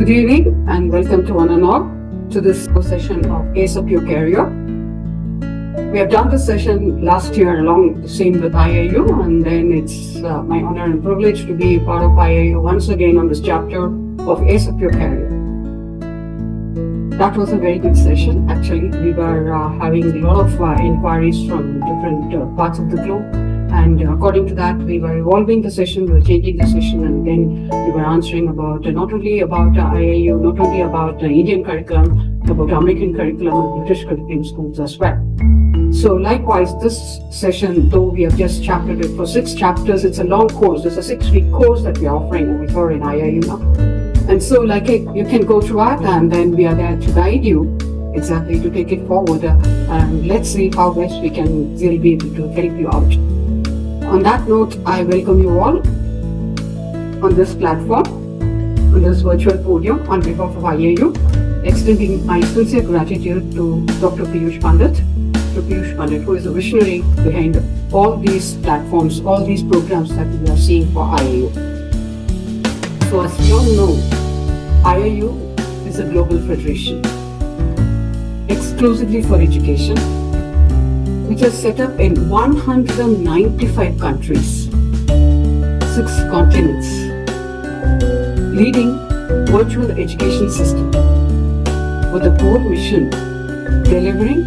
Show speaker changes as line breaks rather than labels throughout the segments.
Good evening and welcome to one and all to this session of Ace Up Your Career. We have done this session last year along the same with IIU, and then it's my honor and privilege to be part of IIU once again on this chapter of Ace Up Your Career. That was a very good session. Actually, we were having a lot of inquiries from different parts of the globe. And according to that, we were evolving the session, we were changing the session, and then we were answering about not only about IIU, not only about the Indian curriculum, about American curriculum and British curriculum schools as well. So likewise, this session, though we have just chaptered it for 6 chapters, it's a long course. It's a 6-week course that we are offering over here in IIU now. And so you can go through it, and then we are there to guide you exactly to take it forward. And let's see how best we can really be able to help you out. On that note, I welcome you all on this platform, on this virtual podium on behalf of IIU, extending my sincere gratitude to Dr. Piyush Pandit, who is the visionary behind all these platforms, all these programs that we are seeing for IIU. So as you all know, IIU is a global federation exclusively for education, which is set up in 195 countries, 6 continents, leading virtual education system with a core mission delivering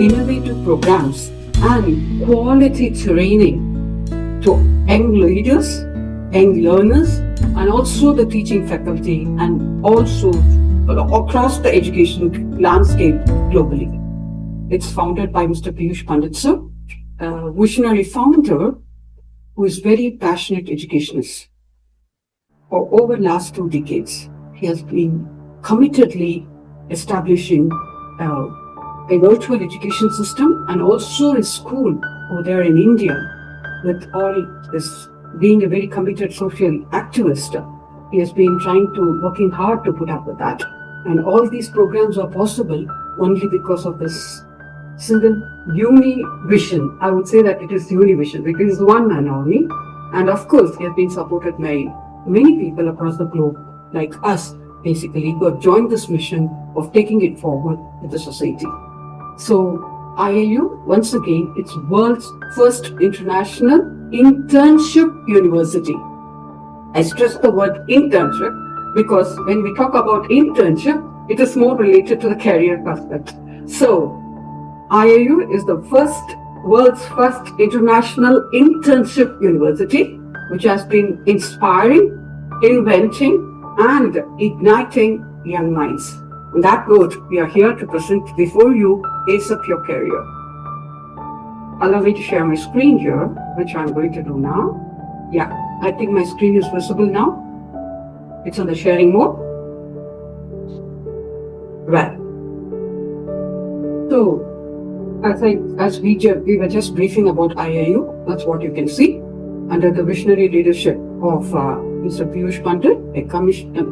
innovative programs and quality training to young leaders, young learners, and also the teaching faculty, and also across the education landscape globally. It's founded by Mr. Piyush Pandit sir, a visionary founder who is very passionate educationist. For over the last 2 decades, he has been committedly establishing a virtual education system and also a school over there in India, with all this being a very committed social activist. He has been working hard to put up with that. And all these programs are possible only because of this single uni-vision. I would say that it is uni-vision because it's one man army. And of course, he has been supported by many people across the globe, like us, basically, who have joined this mission of taking it forward with the society. So, IIU, once again, it's world's first international internship university. I stress the word internship because when we talk about internship, it is more related to the career aspect. So, IIU is the world's first international internship university, which has been inspiring, inventing, and igniting young minds. On that note, we are here to present before you Ace Up Your Career. Allow me to share my screen here, which I'm going to do now. Yeah, I think my screen is visible now. It's on the sharing mode. Well, so as we were just briefing about IIU, that's what you can see. Under the visionary leadership of Mr. Piyush Pandit, a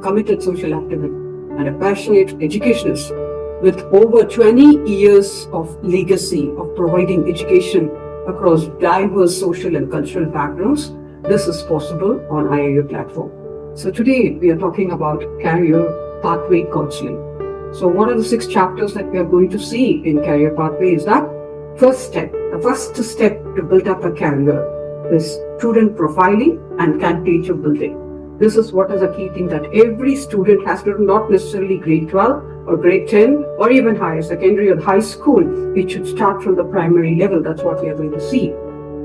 committed social activist and a passionate educationist with over 20 years of legacy of providing education across diverse social and cultural backgrounds, this is possible on IIU platform. So today we are talking about career pathway counseling. So what are the 6 chapters that we are going to see in career pathway is that the first step to build up a career is student profiling and candidate building. This is what is a key thing that every student has to do, not necessarily grade 12 or grade 10 or even higher secondary or high school. It should start from the primary level. That's what we are going to see.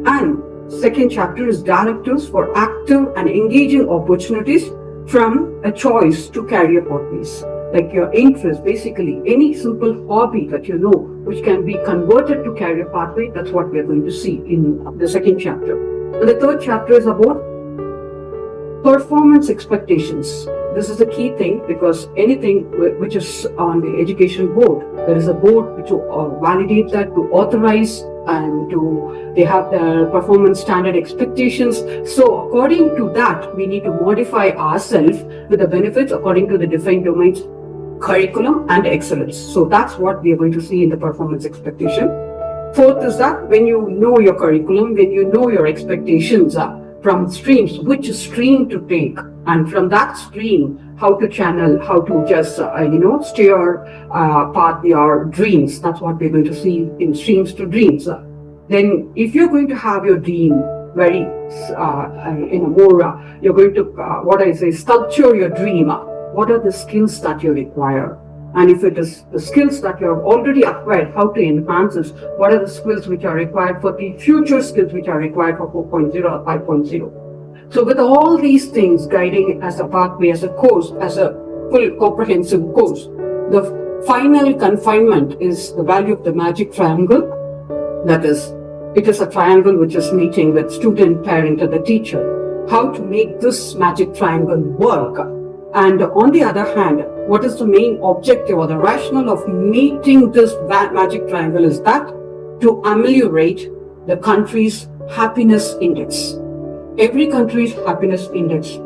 And second chapter is directives for active and engaging opportunities from a choice to career pathways. Like your interest, basically any simple hobby that you know, which can be converted to career pathway. That's what we are going to see in the second chapter. And the third chapter is about performance expectations. This is the key thing because anything which is on the education board, there is a board which will validate that, to authorize, and they have their performance standard expectations. So according to that, we need to modify ourselves with the benefits according to the defined domains, curriculum and excellence. So that's what we are going to see in the performance expectation. Fourth is that when you know your curriculum, when you know your expectations, from streams, which stream to take, and from that stream, how to channel, how to just, steer path your dreams. That's what we're going to see in streams to dreams. Then if you're going to have your dream very, you're going to, sculpture your dream, what are the skills that you require? And if it is the skills that you have already acquired, how to enhance this? What are the skills which are required for the future skills which are required for 4.0 or 5.0? So with all these things guiding as a pathway, as a course, as a full comprehensive course, the final confinement is the value of the magic triangle. That is, it is a triangle which is meeting with student, parent, and the teacher. How to make this magic triangle work? And on the other hand, what is the main objective or the rationale of meeting this magic triangle is that to ameliorate the country's happiness index. Every country's happiness index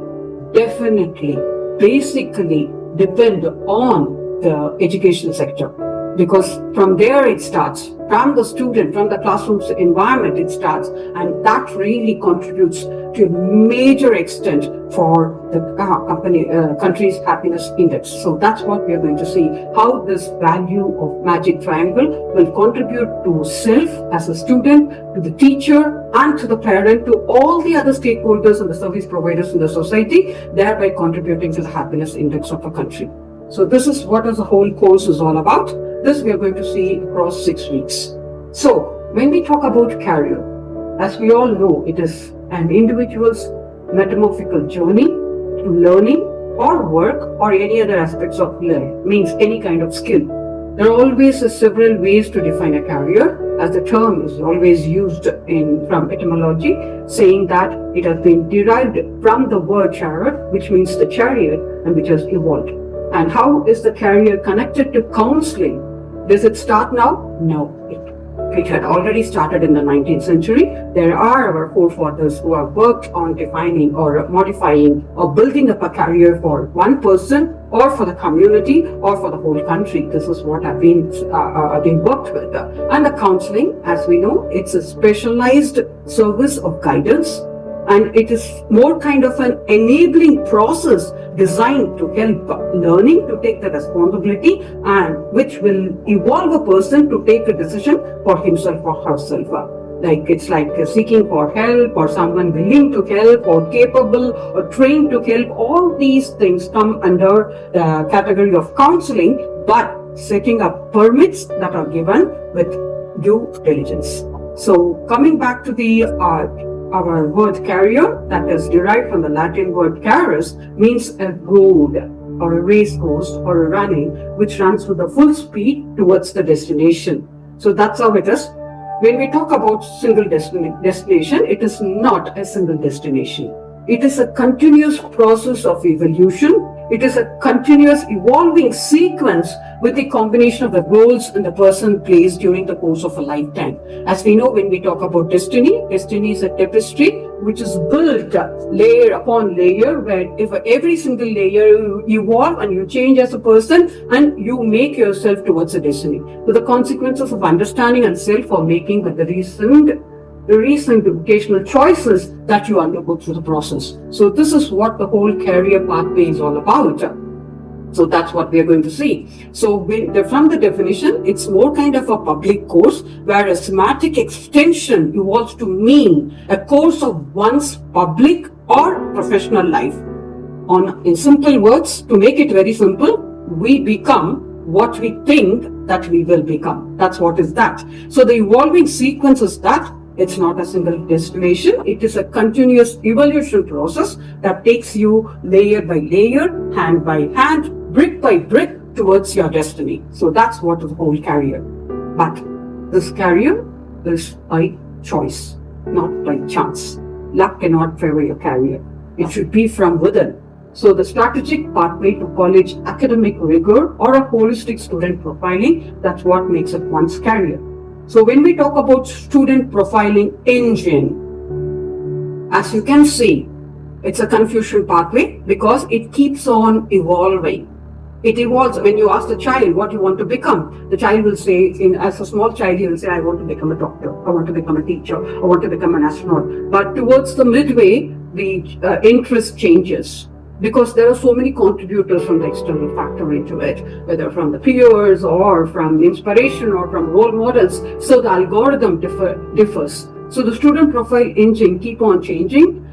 definitely, basically depend on the education sector, because from there it starts, from the student, from the classroom's environment it starts, and that really contributes to a major extent for the country's happiness index. So that's what we are going to see, how this value of magic triangle will contribute to self as a student, to the teacher, and to the parent, to all the other stakeholders and the service providers in the society, thereby contributing to the happiness index of a country. So this is what the whole course is all about. This we are going to see across 6 weeks. So when we talk about career, as we all know, it is an individual's metamorphical journey to learning or work or any other aspects of life, means any kind of skill. There are always several ways to define a career, as the term is always used from etymology, saying that it has been derived from the word chariot, which means the chariot, and which has evolved. And how is the career connected to counseling? Does it start now? No. It had already started in the 19th century. There are our forefathers who have worked on defining or modifying or building up a career for one person or for the community or for the whole country. This is what have been worked with. And the counseling, as we know, it's a specialized service of guidance, and it is more kind of an enabling process designed to help learning to take the responsibility, and which will evolve a person to take a decision for himself or herself. Like it's like seeking for help, or someone willing to help, or capable or trained to help. All these things come under the category of counseling, but setting up permits that are given with due diligence. So coming back to the our word career, that is derived from the Latin word carus, means a road or a race course or a running which runs with a full speed towards the destination. So that's how it is. When we talk about single destination, it is not a single destination. It is a continuous process of evolution. It is a continuous evolving sequence with the combination of the roles and the person plays during the course of a lifetime. As we know, when we talk about destiny is a tapestry which is built layer upon layer, where if every single layer you evolve and you change as a person and you make yourself towards a destiny. So the consequences of understanding and self are making with the recent vocational choices that you undergo through the process. So this is what the whole career pathway is all about. So that's what we are going to see. So from the definition, it's more kind of a public course where a semantic extension evolves to mean a course of one's public or professional life. In simple words, to make it very simple, we become what we think that we will become. That's what is that. So the evolving sequence is that it's not a single destination. It is a continuous evolution process that takes you layer by layer, hand by hand, brick by brick towards your destiny. So that's what is the whole career. But this career is by choice, not by chance. Luck cannot favor your career. It should be from within. So the strategic pathway to college academic rigor or a holistic student profiling, that's what makes it one's career. So when we talk about student profiling engine, as you can see, it's a confusion pathway because it keeps on evolving. It evolves. When you ask the child what you want to become, the child will say, as a small child, he will say, I want to become a doctor, I want to become a teacher, I want to become an astronaut. But towards the midway, the interest changes, because there are so many contributors from the external factor into it, whether from the peers or from inspiration or from role models. So the algorithm differs. So the student profile engine keep on changing.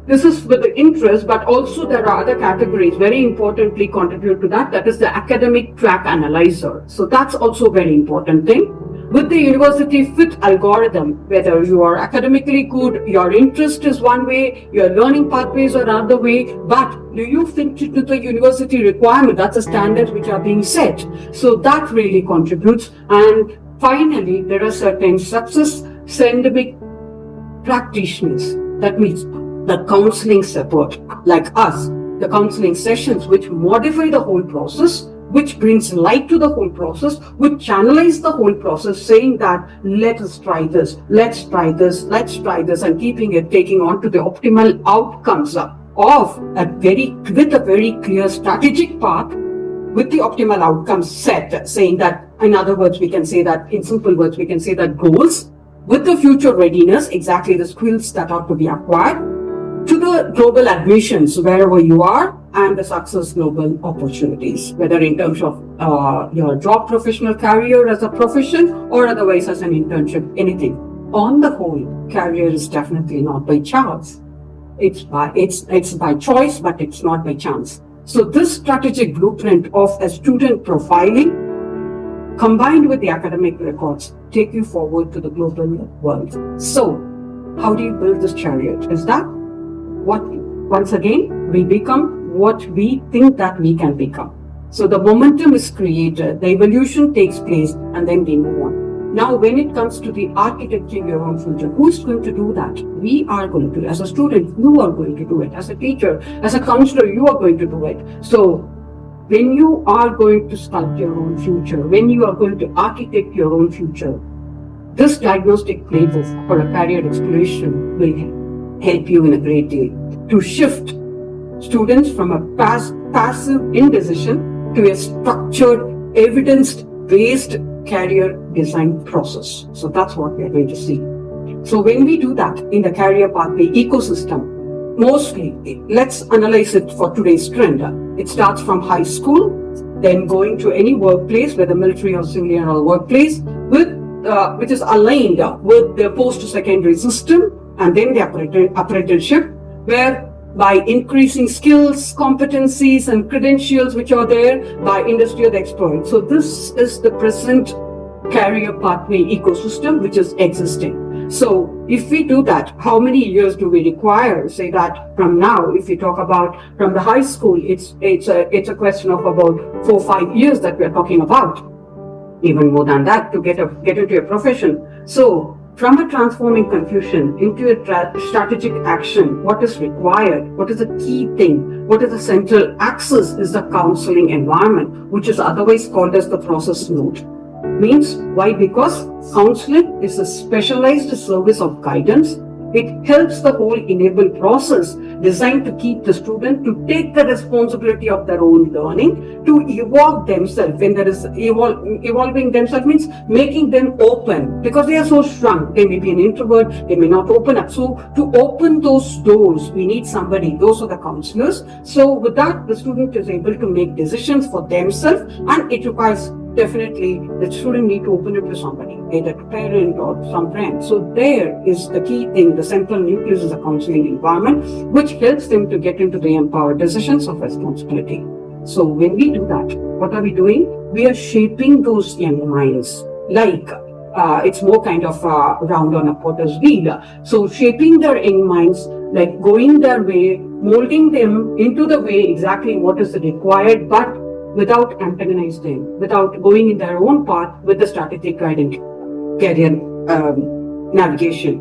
This is with the interest, but also there are other categories very importantly contribute to that. That is the academic track analyzer. So that's also a very important thing. With the university fit algorithm, whether you are academically good, your interest is one way, your learning pathways are another way, but do you fit into the university requirement? That's the standards which are being set. So that really contributes. And finally, there are certain success syndemic practitioners. That means the counseling support, like us, the counseling sessions which modify the whole process, which brings light to the whole process, which channelize the whole process, saying that let us try this, let's try this, let's try this, and taking on to the optimal outcomes of with a very clear strategic path, with the optimal outcomes set, saying that, in other words, we can say that, in simple words, we can say that goals with the future readiness, exactly the skills that are to be acquired, to the global admissions wherever you are, and the success global opportunities, whether in terms of your job professional career as a profession or otherwise as an internship, anything. On the whole, career is definitely not by chance. It's by choice, but it's not by chance. So this strategic blueprint of a student profiling combined with the academic records take you forward to the global world. So how do you build this chariot? Is that once again, we become what we think that we can become. So the momentum is created, the evolution takes place, and then we move on. Now, when it comes to the architecting your own future, who's going to do that? We are going to. As a student, you are going to do it. As a teacher, as a counselor, you are going to do it. So when you are going to sculpt your own future, when you are going to architect your own future, this diagnostic playbook for a career exploration will help you in a great deal to shift students from a passive indecision to a structured, evidence-based career design process. So that's what we are going to see. So when we do that in the career pathway ecosystem, mostly, let's analyze it for today's trend. It starts from high school, then going to any workplace, whether military or civilian or workplace, which is aligned with the post-secondary system, and then the apprenticeship, where by increasing skills, competencies, and credentials which are there by industry of the exploit. So this is the present career pathway ecosystem which is existing. So if we do that, how many years do we require? Say that from now, if we talk about from the high school, it's a question of about 4 or 5 years that we are talking about, even more than that, to get into a profession. So from a transforming confusion into a strategic action, what is required? What is the key thing? What is the central axis is the counseling environment, which is otherwise called as the process node. Means why? Because counseling is a specialized service of guidance. It helps the whole enable process designed to keep the student to take the responsibility of their own learning, to evolve themselves. When there is evolving themselves means making them open, because they are so shrunk. They may be an introvert, they may not open up. So to open those doors, we need somebody. Those are the counselors. So with that, the student is able to make decisions for themselves, and it requires definitely the student need to open it to somebody, either a parent or some friend. So there is the key thing. The central nucleus is a counseling environment, which helps them to get into the empowered decisions of responsibility. So when we do that, what are we doing? We are shaping those young minds. Like it's more kind of round on a potter's wheel. So shaping their young minds, like going their way, molding them into the way exactly what is required, but without antagonizing them, without going in their own path with the strategic guidance, career navigation.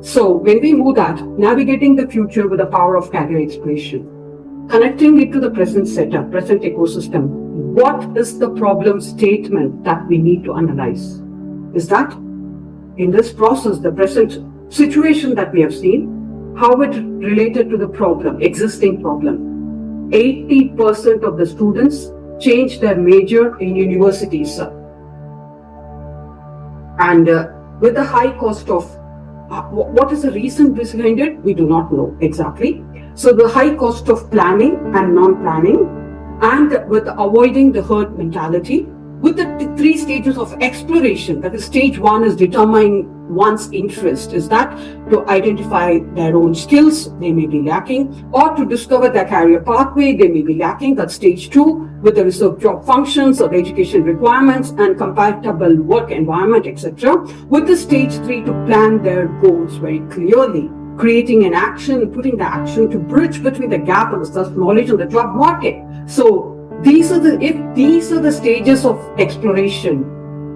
So when we move that, navigating the future with the power of career exploration, connecting it to the present setup, present ecosystem, what is the problem statement that we need to analyze? Is that in this process, the present situation that we have seen, how it related to the problem, existing problem. 80% of the students change their major in universities. And with the high cost of, what is the reason behind it? We do not know exactly. So the high cost of planning and non-planning, and with avoiding the herd mentality, with the three stages of exploration. That is, stage one is determining one's interest. Is that to identify their own skills they may be lacking, or to discover their career pathway they may be lacking. That's stage two, with the reserved job functions or education requirements and compatible work environment, etc. With the stage three, to plan their goals very clearly, creating an action, putting the action to bridge between the gap of the self-knowledge and the job market. So these are the stages of exploration.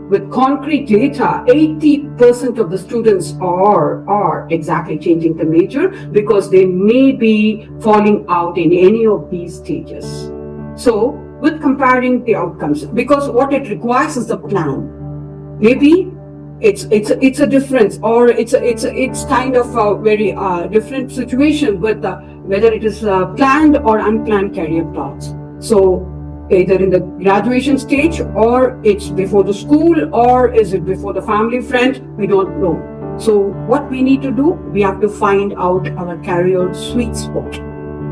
With concrete data, 80% of the students are exactly changing the major because they may be falling out in any of these stages. So with comparing the outcomes, because what it requires is a plan. Maybe it's a difference, or it's kind of a very different situation with whether it is planned or unplanned career paths. So either in the graduation stage, or it's before the school, or is it before the family friend, we don't know. So what we need to do, we have to find out our career sweet spot.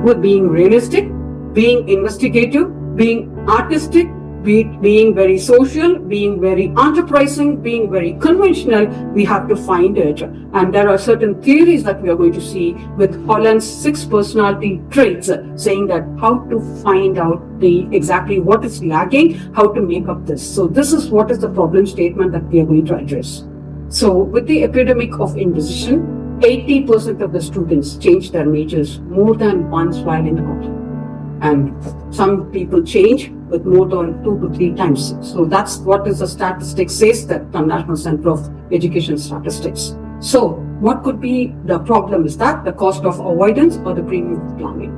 With being realistic, being investigative, being artistic, being very social, being very enterprising, being very conventional, we have to find it. And there are certain theories that we are going to see with Holland's 6 personality traits, saying that how to find out exactly what is lacking, how to make up this. So this is what is the problem statement that we are going to address. So with the epidemic of indecision, 80% of the students change their majors more than once while in college. And some people change with more than 2 to 3 times. So that's what is the statistics says, that from National Center of Education Statistics. So what could be the problem? Is that the cost of avoidance or the premium planning?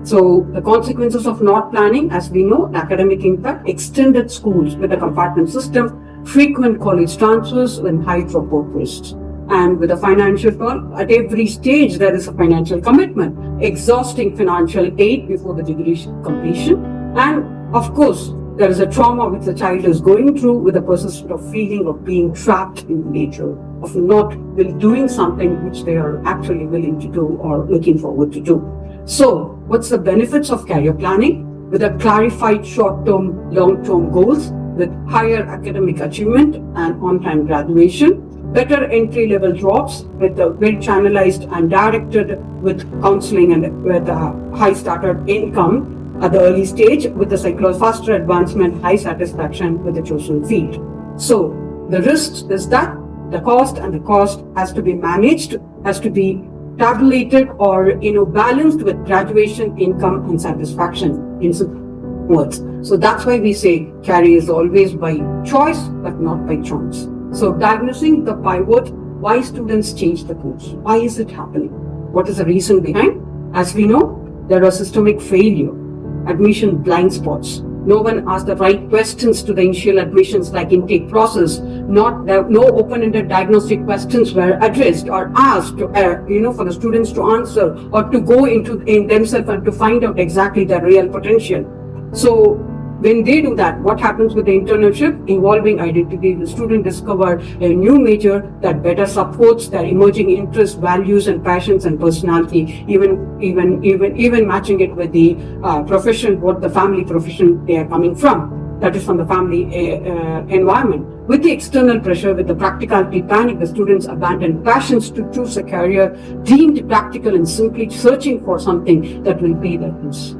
So the consequences of not planning, as we know, academic impact, extended schools with a compartment system, frequent college transfers and high dropout risks. And with a financial toll, at every stage there is a financial commitment, exhausting financial aid before the degree completion. And of course, there is a trauma which the child is going through, with a persistent feeling of being trapped in nature, of not doing something which they are actually willing to do or looking forward to do. So what's the benefits of career planning? With a clarified short-term, long-term goals, with higher academic achievement and on-time graduation, better entry-level jobs with a well-channelized and directed with counseling and with a high starter income at the early stage, with the faster advancement, high satisfaction with the chosen field. So the risks is that the cost has to be managed, has to be tabulated or balanced with graduation, income and satisfaction in some words. So that's why we say career is always by choice but not by chance. So diagnosing the pivot, why students change the course. Why is it happening? What is the reason behind? As we know, there are systemic failure, admission blind spots. No one asked the right questions to the initial admissions like intake process. No open-ended diagnostic questions were addressed or asked for the students to answer or to go in themselves and to find out exactly their real potential. So when they do that, what happens with the internship? Evolving identity. The student discover a new major that better supports their emerging interests, values, and passions and personality. Even matching it with the profession, what the family profession they are coming from. That is from the family environment. With the external pressure, with the practicality panic, the students abandon passions to choose a career deemed practical and simply searching for something that will pay their bills.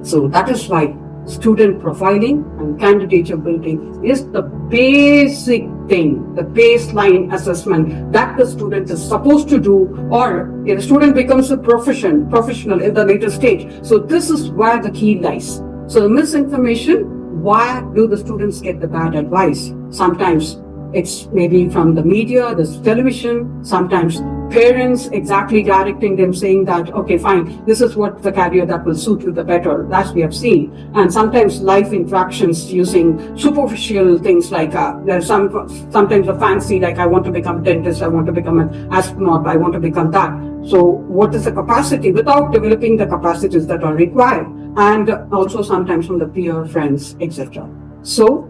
So that is why student profiling and candidature building is the basic thing, the baseline assessment that the student is supposed to do, or if the student becomes a professional in the later stage. So this is where the key lies. So the misinformation, why do the students get the bad advice? Sometimes it's maybe from the media, the television, sometimes parents exactly directing them, saying that, okay, fine, this is what the career that will suit you the better, as we have seen. And sometimes life interactions using superficial things like there's sometimes a fancy, like I want to become a dentist, I want to become an astronaut, I want to become that. So what is the capacity without developing the capacities that are required? And also sometimes from the peer friends, etc. So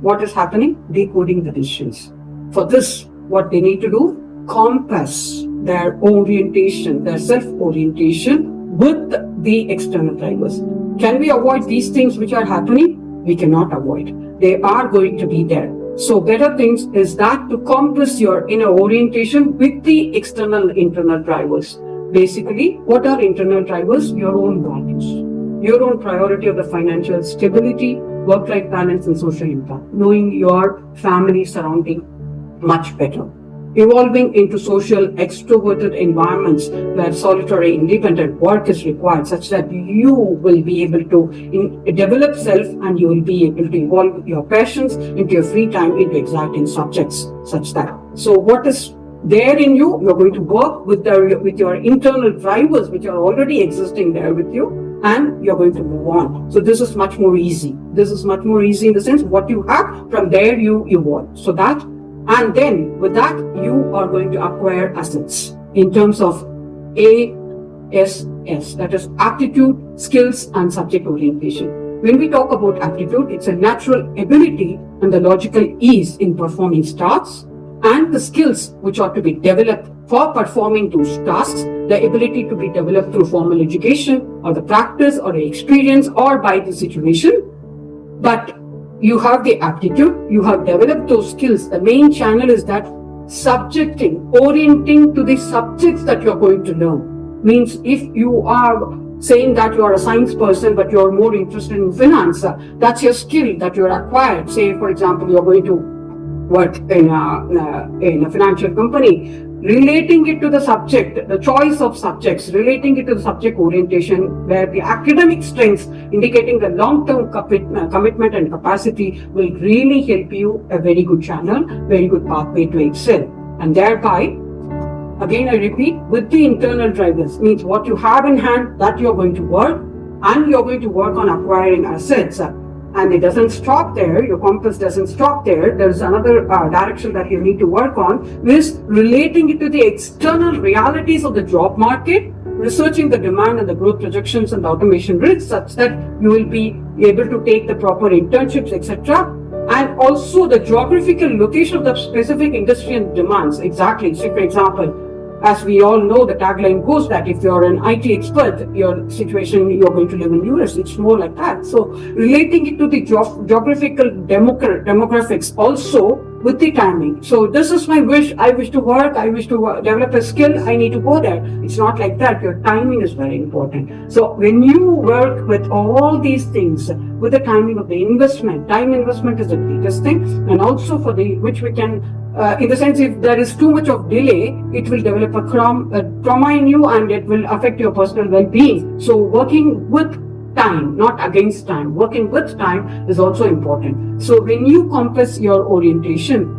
what is happening? Decoding the decisions. For this, what they need to do, compass their orientation, their self-orientation with the external drivers. Can we avoid these things which are happening? We cannot avoid. They are going to be there. So better things is that to compass your inner orientation with the internal drivers. Basically, what are internal drivers? Your own values, your own priority of the financial stability, work-life balance and social impact, knowing your family surrounding much better. Evolving into social extroverted environments where solitary independent work is required, such that you will be able to develop self and you will be able to evolve your passions into your free time into exciting subjects, such that. So what is there in you, you're going to work with your internal drivers which are already existing there with you, and you're going to move on. So this is much more easy. This is much more easy in the sense what you have, from there you evolve. So that, and then with that, you are going to acquire assets in terms of ASS, that is aptitude, skills, and subject orientation. When we talk about aptitude, it's a natural ability and the logical ease in performing tasks, and the skills which are to be developed for performing those tasks, the ability to be developed through formal education or the practice or the experience or by the situation. But you have the aptitude, you have developed those skills. The main channel is that orienting to the subjects that you're going to learn. Means if you are saying that you are a science person but you're more interested in finance, that's your skill that you're acquired. Say, for example, you're going to work in a financial company, relating it to the subject, the choice of subjects, relating it to the subject orientation, where the academic strengths indicating the long-term commitment and capacity will really help you a very good channel, very good pathway to excel. And thereby, again I repeat, with the internal drivers, means what you have in hand, that you're going to work, and you're going to work on acquiring assets. And it doesn't stop there, your compass doesn't stop there. There's another direction that you need to work on, is relating it to the external realities of the job market, researching the demand and the growth projections and the automation risks, such that you will be able to take the proper internships, etc. And also the geographical location of the specific industry and demands. Exactly. So, for example, as we all know, the tagline goes that if you're an IT expert, your situation, you're going to live in US. It's more like that. So relating it to the geographical demographics also with the timing. So this is my wish. I wish to work. I wish to develop a skill. I need to go there. It's not like that. Your timing is very important. So when you work with all these things, with the timing of the investment, time investment is the greatest thing. And also for which we can, in the sense, if there is too much of delay, it will develop a trauma in you and it will affect your personal well-being. So working with time, not against time, working with time is also important. So when you compass your orientation,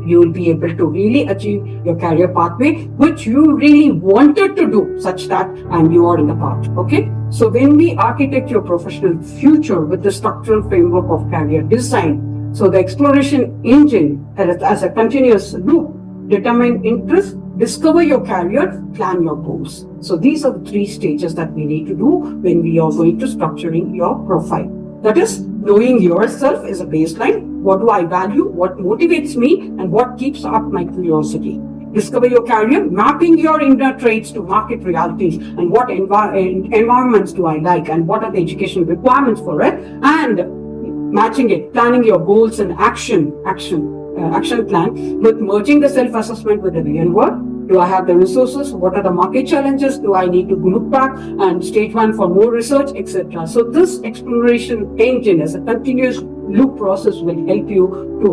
you will be able to really achieve your career pathway, which you really wanted to do, such that, and you are in the path. Okay. So when we architect your professional future with the structural framework of career design, so the exploration engine as a continuous loop, determine interest, discover your career, plan your goals. So these are the 3 stages that we need to do when we are going to structuring your profile. That is, knowing yourself is a baseline. What do I value? What motivates me? And what keeps up my curiosity? Discover your career, mapping your inner traits to market realities, and what environments do I like, and what are the education requirements for it, and matching it, planning your goals and action plan, with merging the self-assessment with the real world. Do I have the resources? What are the market challenges? Do I need to look back? And stage 1 for more research, etc. So this exploration engine as a continuous loop process will help you to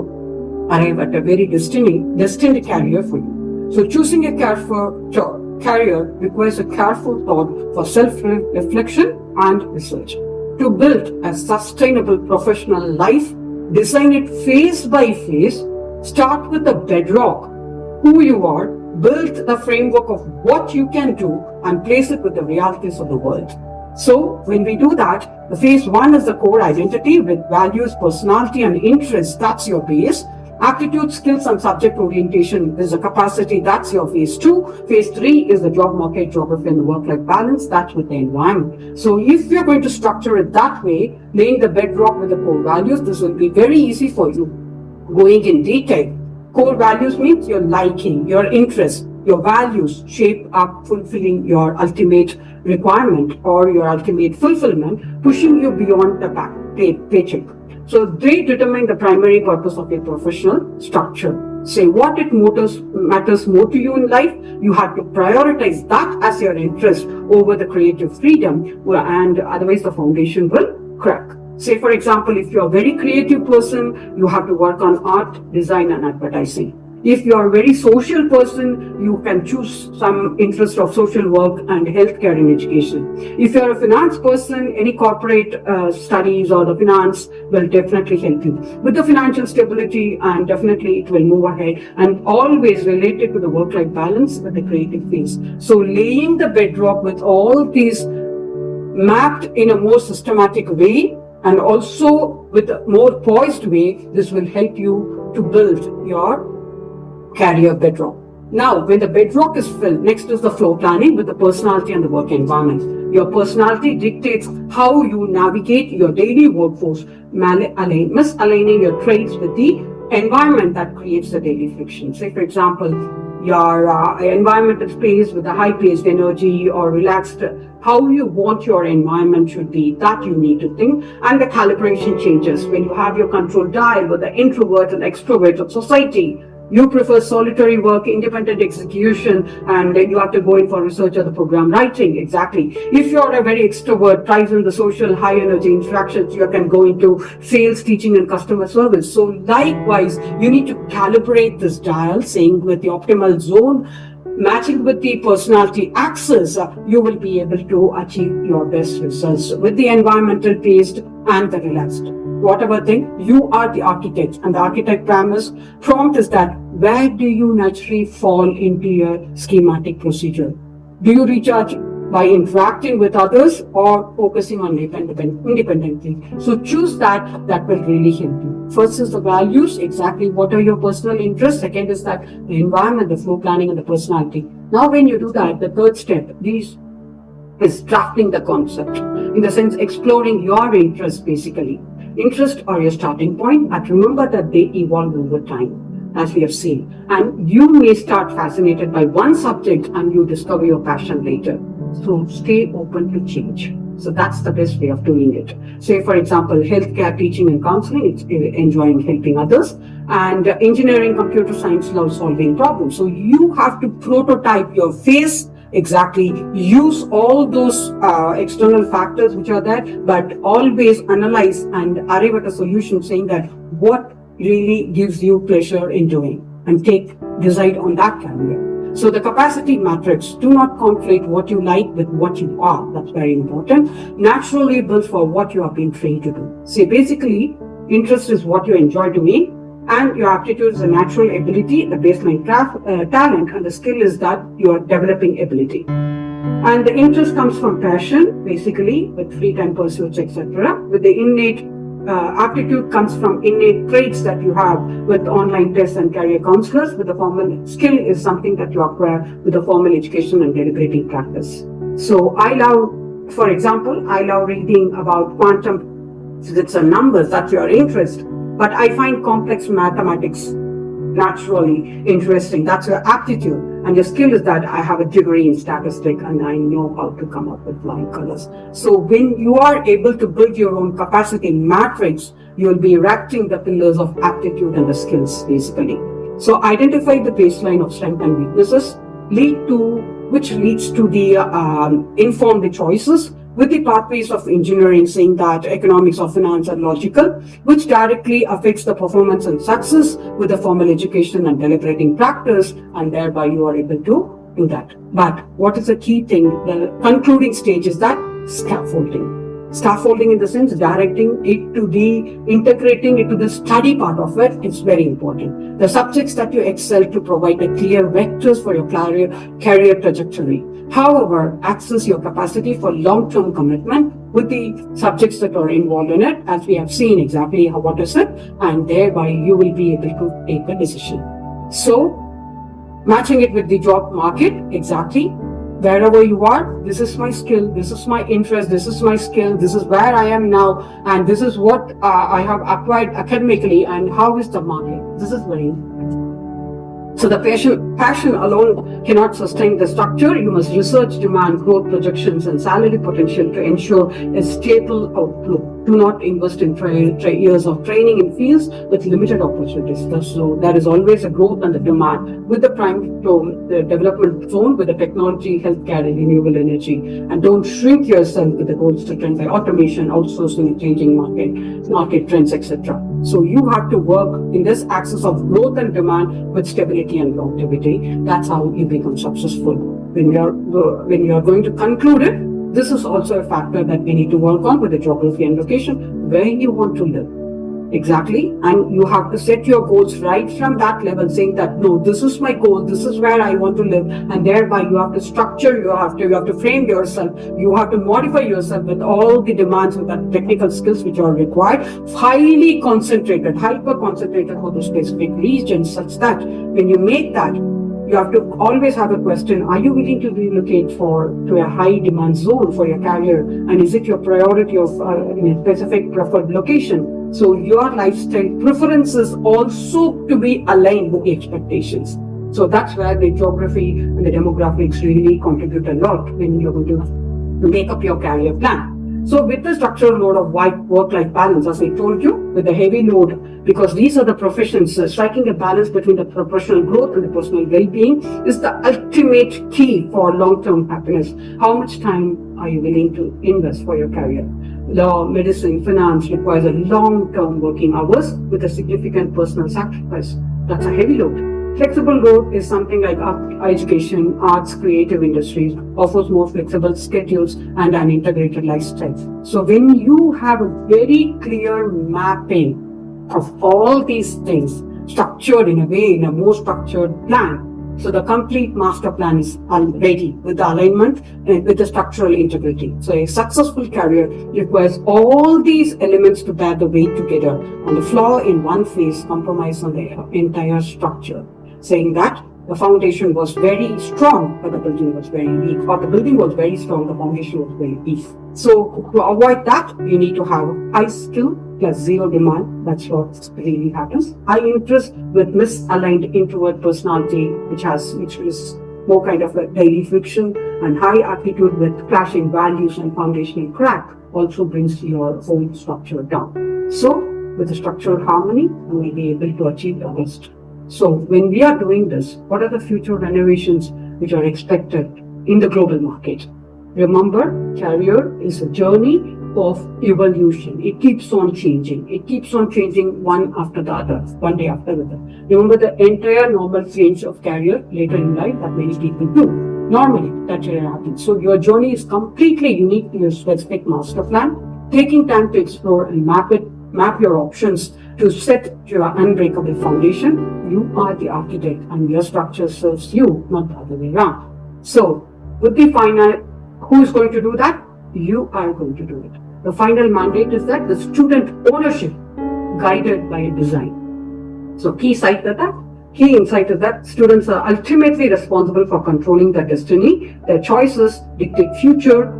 arrive at a very destined career for you. So choosing a career requires a careful thought for self-reflection and research. To build a sustainable professional life, design it phase by phase. Start with the bedrock, who you are, build the framework of what you can do and place it with the realities of the world. So when we do that, the phase one is the core identity with values, personality, and interests. That's your base. Aptitude, skills, and subject orientation is a capacity. That's your phase two. Phase three is the job market, geography, and the work-life balance. That's with the environment. So if you're going to structure it that way, laying the bedrock with the core values, this will be very easy for you. Going in detail, core values means your liking, your interest, your values shape up fulfilling your ultimate requirement or your ultimate fulfillment, pushing you beyond the paycheck. So they determine the primary purpose of your professional structure. Say what it matters more to you in life. You have to prioritize that as your interest over the creative freedom, and otherwise the foundation will crack. Say for example, if you're a very creative person, you have to work on art, design, and advertising. If you are a very social person, you can choose some interest of social work and healthcare and education. If you're a finance person, any corporate studies or the finance will definitely help you with the financial stability, and definitely it will move ahead, and always related to the work-life balance with the creative phase. So laying the bedrock with all these mapped in a more systematic way and also with a more poised way, this will help you to build your career bedrock. Now, when the bedrock is filled, next is the flow planning with the personality and the work environment. Your personality dictates how you navigate your daily workforce, misaligning your traits with the environment that creates the daily friction. Say, for example, your environment is placed with a high-paced energy or relaxed, how you want your environment should be, that you need to think. And the calibration changes when you have your control dial with the introvert and extrovert of society. You prefer solitary work, independent execution, and then you have to go in for research or the program writing. Exactly. If you're a very extrovert, thrives in the social, high energy interactions, you can go into sales, teaching, and customer service. So likewise, you need to calibrate this dial, saying with the optimal zone, matching with the personality axis, you will be able to achieve your best results with the environmental paced and the relaxed. Whatever thing, you are the architect, and the architect prompt is that where do you naturally fall into your schematic procedure? Do you recharge by interacting with others or focusing on independently? So choose that will really help you. First is the values, exactly what are your personal interests. Second is that the environment, the flow planning, and the personality. Now when you do that, the third step, is drafting the concept. In the sense, exploring your interests basically. Interests are your starting point, but remember that they evolve over time, as we have seen. And you may start fascinated by one subject and you discover your passion later. So stay open to change. So that's the best way of doing it. Say, for example, healthcare, teaching, and counseling, it's enjoying helping others. And engineering, computer science, love solving problems. So you have to prototype your phase. Exactly. Use all those external factors which are there, but always analyze and arrive at a solution saying that what really gives you pleasure in doing, and decide on that career. So the capacity matrix, do not conflate what you like with what you are. That's very important. Naturally build for what you have been trained to do. See, basically, interest is what you enjoy doing, and your aptitude is a natural ability, the baseline talent, and the skill is that you are developing ability. And the interest comes from passion, basically, with free time pursuits, etc. With the innate aptitude comes from innate traits that you have with online tests and career counselors. With the formal skill is something that you acquire with the formal education and deliberating practice. So for example, I love reading about quantum physics and numbers, that's your interest. But I find complex mathematics naturally interesting. That's your aptitude. And your skill is that I have a degree in statistics and I know how to come up with flying colors. So when you are able to build your own capacity matrix, you'll be erecting the pillars of aptitude and the skills, basically. So identify the baseline of strengths and weaknesses, which leads to the informed choices, with the pathways of engineering saying that economics or finance are logical, which directly affects the performance and success with the formal education and deliberating practice, and thereby you are able to do that. But what is the key thing? The concluding stage is that scaffolding. Scaffolding in the sense directing it to integrating it to the study part of it is very important. The subjects that you excel to provide the clear vectors for your career trajectory. However, access your capacity for long-term commitment with the subjects that are involved in it, as we have seen exactly what is it, and thereby you will be able to take a decision. So, matching it with the job market, exactly. Wherever you are, this is my skill, this is my interest, this is my skill, this is where I am now, and this is what I have acquired academically, and how is the market. This is very important. So the passion alone cannot sustain the structure. You must research demand, growth projections, and salary potential to ensure a stable outlook. Do not invest in years of training in fields with limited opportunities. So there is always a growth and the demand with the prime zone, the development zone with the technology, healthcare, and renewable energy. And don't shrink yourself with the goals to trend by automation, outsourcing, changing market trends, etc. So you have to work in this axis of growth and demand with stability and longevity. That's how you become successful. When you are going to conclude it, this is also a factor that we need to work on with the geography and location, where you want to live. Exactly. And you have to set your goals right from that level, saying that, no, this is my goal, this is where I want to live. And thereby you have to structure, you have to frame yourself, you have to modify yourself with all the demands and the technical skills which are required, highly concentrated, hyper concentrated for the specific region, such that when you make that, you have to always have a question, are you willing to relocate to a high demand zone for your career? And is it your priority of a specific preferred location? So your lifestyle preferences also to be aligned with the expectations. So that's where the geography and the demographics really contribute a lot when you're going to make up your career plan. So with the structural load of work-life balance, as I told you, with the heavy load, because these are the professions, striking a balance between the professional growth and the personal well-being is the ultimate key for long-term happiness. How much time are you willing to invest for your career? Law, medicine, finance requires a long-term working hours with a significant personal sacrifice. That's a heavy load. Flexible load is something like education, arts, creative industries, offers more flexible schedules and an integrated lifestyle. So when you have a very clear mapping of all these things, structured in a way, in a more structured plan, so the complete master plan is ready with the alignment and with the structural integrity. So a successful career requires all these elements to bear the weight together, and the flaw in one phase compromise on the entire structure. Saying that the foundation was very strong, but the building was very weak, or the building was very strong, the foundation was very weak. So to avoid that, you need to have high skill plus zero demand. That's what really happens. High interest with misaligned introvert personality, which is more kind of a daily friction, and high attitude with clashing values and foundational crack also brings your whole structure down. So with the structural harmony, you will be able to achieve the best. So when we are doing this, what are the future renovations which are expected in the global market? Remember, career is a journey of evolution. It keeps on changing. It keeps on changing one after the other, one day after the other. Remember the entire normal change of career later in life that many people do. Normally, that happens. So your journey is completely unique to your specific master plan. Taking time to explore and map your options to set your unbreakable foundation. You are the architect and your structure serves you, not the other way around. So, with the final, who is going to do that? You are going to do it. The final mandate is that the student ownership guided by design. So, key insight is that students are ultimately responsible for controlling their destiny. Their choices dictate future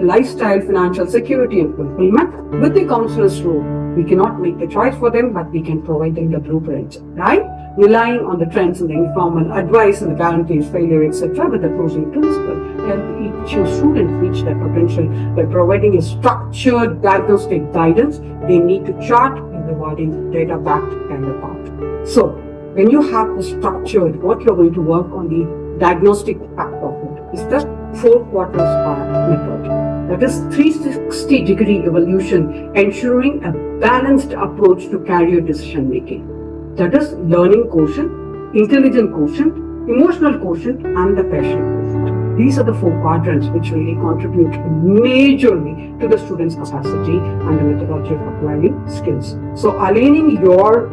lifestyle, financial security and fulfillment. With the counselor's role, we cannot make the choice for them, but we can provide them the blueprint, right? Relying on the trends and the informal advice and the guarantees, failure, etc. with the closing principle, help each student reach their potential by providing a structured diagnostic guidance. They need to chart and rewarding data-backed kind of path. So, when you have the structured, what you're going to work on the diagnostic part of it is the 4 quarters method. That is 360-degree evolution, ensuring a balanced approach to career decision making. That is learning quotient, intelligent quotient, emotional quotient, and the passion quotient. These are the 4 quadrants which really contribute majorly to the student's capacity and the methodology of acquiring skills. So aligning your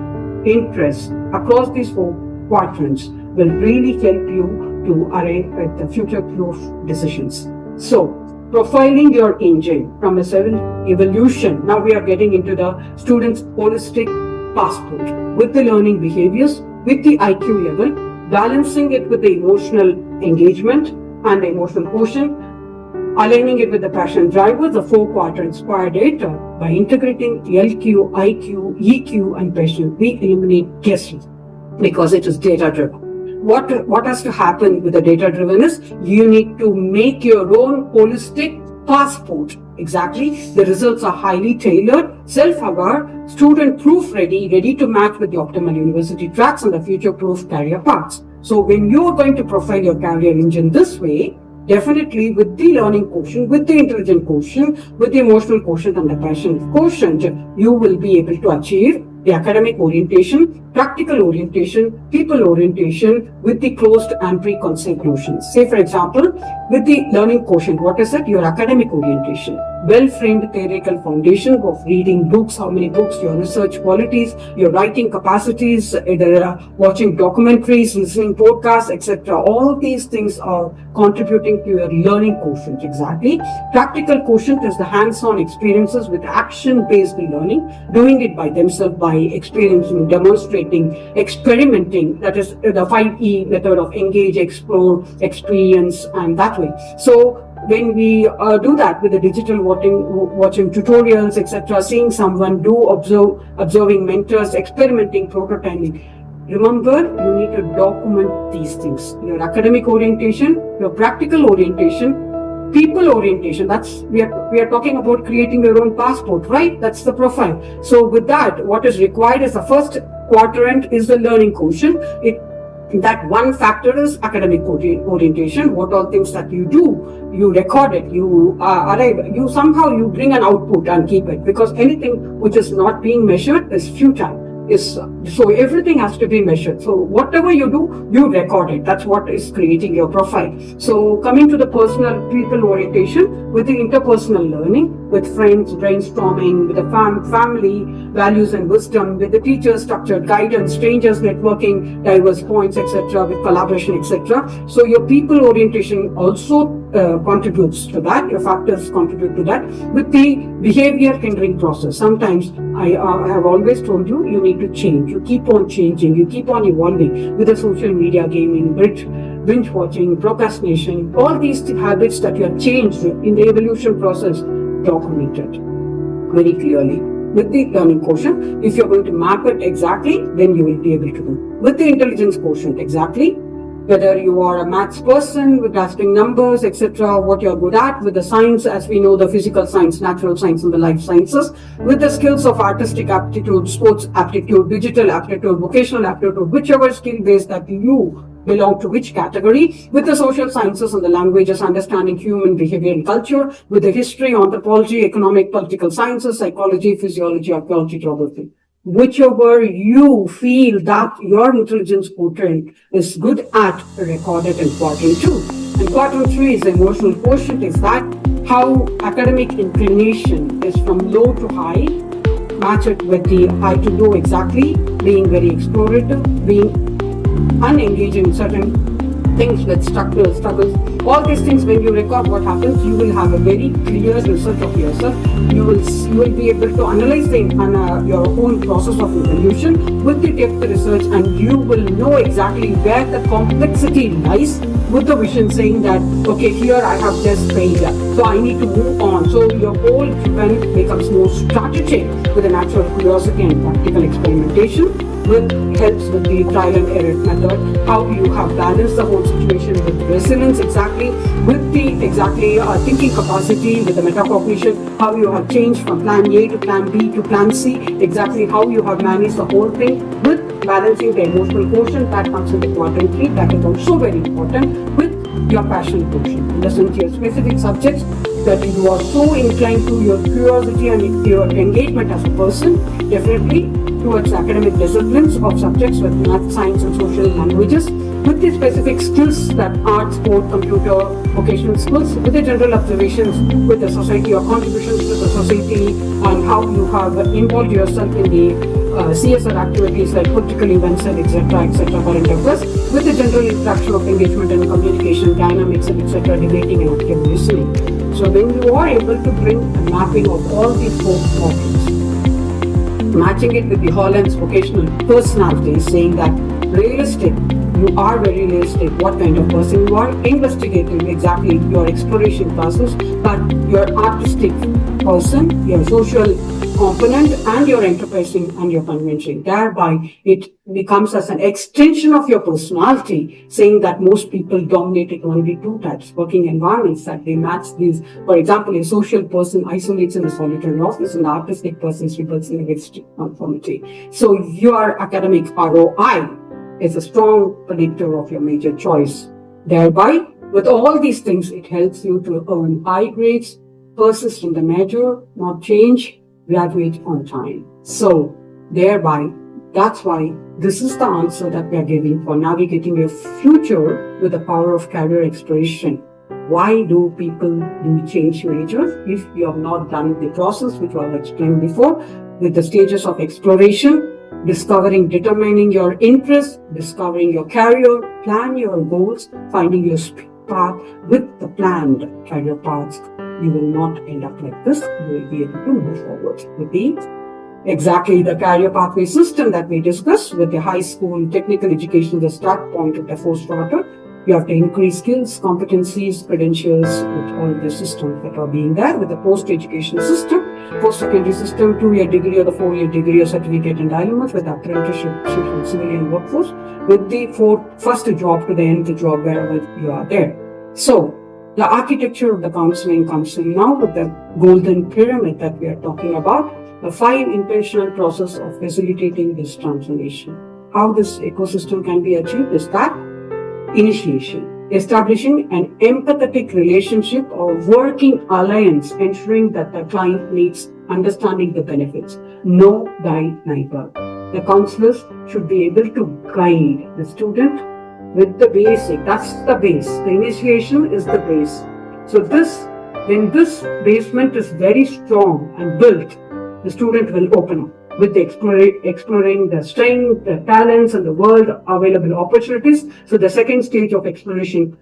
interests across these 4 quadrants will really help you to arrive at the future-proof decisions. So, profiling your engine from a 7 evolution, now we are getting into the student's holistic passport with the learning behaviors, with the IQ level, balancing it with the emotional engagement and the emotional quotient, aligning it with the passion drivers, the 4 quadrants inspired data. By integrating LQ, IQ, EQ, and passion, we eliminate guessing because it is data driven. What has to happen with the data driven is you need to make your own holistic passport. Exactly. The results are highly tailored, self-aware, student-proof ready to match with the optimal university tracks and the future-proof career paths. So when you're going to profile your career engine this way, definitely with the learning quotient, with the intelligent quotient, with the emotional quotient and the passion quotient, you will be able to achieve the academic orientation, practical orientation, people orientation with the closed and preconceived notions. Say, for example, with the learning quotient, what is it? Your academic orientation. Well-framed theoretical foundation of reading books, how many books, your research qualities, your writing capacities, either watching documentaries, listening podcasts, etc. All these things are contributing to your learning quotient. Exactly. Practical quotient is the hands-on experiences with action-based learning, doing it by themselves, by experiencing, demonstrating, experimenting. That is the 5E method of engage, explore, experience, and that way. So when we do that with the digital watching tutorials, etc., seeing someone do, observing mentors, experimenting, prototyping, remember, you need to document these things. Your academic orientation, your practical orientation, people orientation. That's we are talking about creating your own passport, right? That's the profile. So with that, what is required is the first quadrant is the learning quotient. That one factor is academic orientation. What all things that you do, you record it, you arrive, you somehow you bring an output and keep it, because anything which is not being measured is futile. So everything has to be measured. So whatever you do, you record it. That's what is creating your profile. So coming to the personal people orientation, with the interpersonal learning, with friends, brainstorming, with the family, values and wisdom, with the teachers, structured guidance, strangers, networking, diverse points, etc., with collaboration, etc. So your people orientation also contributes to that. Your factors contribute to that. With the behavior hindering process, sometimes I have always told you, you need to change. You keep on changing. You keep on evolving with the social media, gaming, binge watching, procrastination, all these habits that you have changed in the evolution process, documented very clearly. With the learning quotient, if you're going to map it exactly, then you will be able to do. With the intelligence quotient, exactly, whether you are a maths person with grasping numbers, etc., what you're good at, with the science, as we know, the physical science, natural science, and the life sciences, with the skills of artistic aptitude, sports aptitude, digital aptitude, vocational aptitude, whichever skill base that you belong to which category, with the social sciences and the languages, understanding human behavior and culture, with the history, anthropology, economic, political sciences, psychology, physiology, archaeology, geography. Whichever you feel that your intelligence quotient is good at, recorded in quadrant 2. And quadrant 3 is the emotional quotient, is that how academic inclination is from low to high, match it with the high to low exactly, being very explorative, being unengaged in certain things with struggles. All these things, when you record what happens, you will have a very clear result of yourself. You will be able to analyze your own process of evolution with the depth research, and you will know exactly where the complexity lies, with the vision saying that, okay, here I have just failure, so I need to move on. So your whole event becomes more strategic with a natural curiosity and practical experimentation, which helps with the trial and error method, how you have balanced the whole situation with resilience, exactly, with the thinking capacity, with the metacognition, how you have changed from plan A to plan B to plan C, exactly how you have managed the whole thing, with balancing the emotional quotient that comes in the quadrant 3, that is also very important, with your passion quotient. Listen to your specific subjects that you are so inclined to, your curiosity and your engagement as a person, definitely towards academic disciplines of subjects with math, science and social languages, with the specific skills that art, sport, computer, vocational skills, with the general observations with the society or contributions to the society, and how you have involved yourself in the CSR activities like political events and etc. current affairs, with the general interaction of engagement and communication, dynamics and etc. debating and active listening. So when you are able to bring a mapping of all these four modules, matching it with the Holland's vocational personality, saying that realistic, you are very realistic, what kind of person you are, investigative, exactly your exploration process, but your artistic person, your social component, and your enterprising and your convincing. Thereby, it becomes as an extension of your personality, saying that most people dominated only two types, working environments, that they match these. For example, a social person isolates in a solitary office, and an artistic person rebels in a strict conformity. So your academic ROI is a strong predictor of your major choice. Thereby, with all these things, it helps you to earn high grades, persist in the major, not change, graduate on time. So, thereby, that's why this is the answer that we are giving for navigating your future with the power of career exploration. Why do people do change majors if you have not done the process which I explained before, with the stages of exploration, discovering, determining your interests, discovering your career, plan your goals, finding your path with the planned career paths. You will not end up like this. You will be able to move forward with the career pathway system that we discussed, with the high school technical education, the start point of the first starter. You have to increase skills, competencies, credentials with all the systems that are being there, with the post-education system, post-secondary system, 2-year degree or the 4-year degree or certificate entitlements, with apprenticeship and civilian workforce, with the first job to the end of the job wherever you are there. So, the architecture of the counseling comes in now with the golden pyramid that we are talking about, the 5 intentional process of facilitating this transformation. How this ecosystem can be achieved is that initiation, establishing an empathetic relationship or working alliance, ensuring that the client needs understanding the benefits. Know thy neighbor. The counselors should be able to guide the student with the basic. That's the base. The initiation is the base. So when this basement is very strong and built, the student will open up with the exploring the strength, the talents, and the world available opportunities. So the second stage of exploration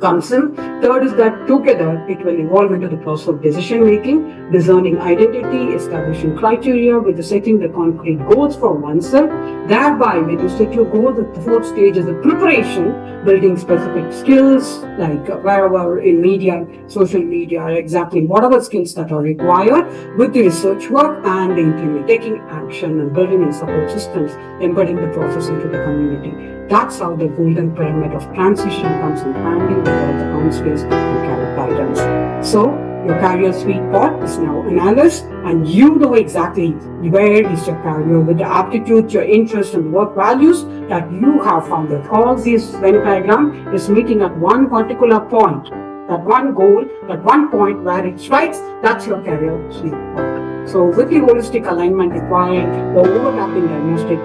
comes in. Third is that together it will evolve into the process of decision making, discerning identity, establishing criteria, with the setting the concrete goals for oneself. Thereby, when you set your goals, the fourth stage is the preparation, building specific skills like wherever in media, social media, exactly whatever skills that are required, with the research work and the implement, taking action and building in support systems, embedding the process into the community. That's how the golden pyramid of transition comes in handy with all the counselors and career guidance. So, your career sweet spot is now analyzed, and you know exactly where is your career with the aptitude, your interest, and work values that you have found. That all this Venn diagram is meeting at one particular point, that one goal, that one point where it strikes. That's your career sweet spot. So, with the holistic alignment requiring the overlapping diagnostic,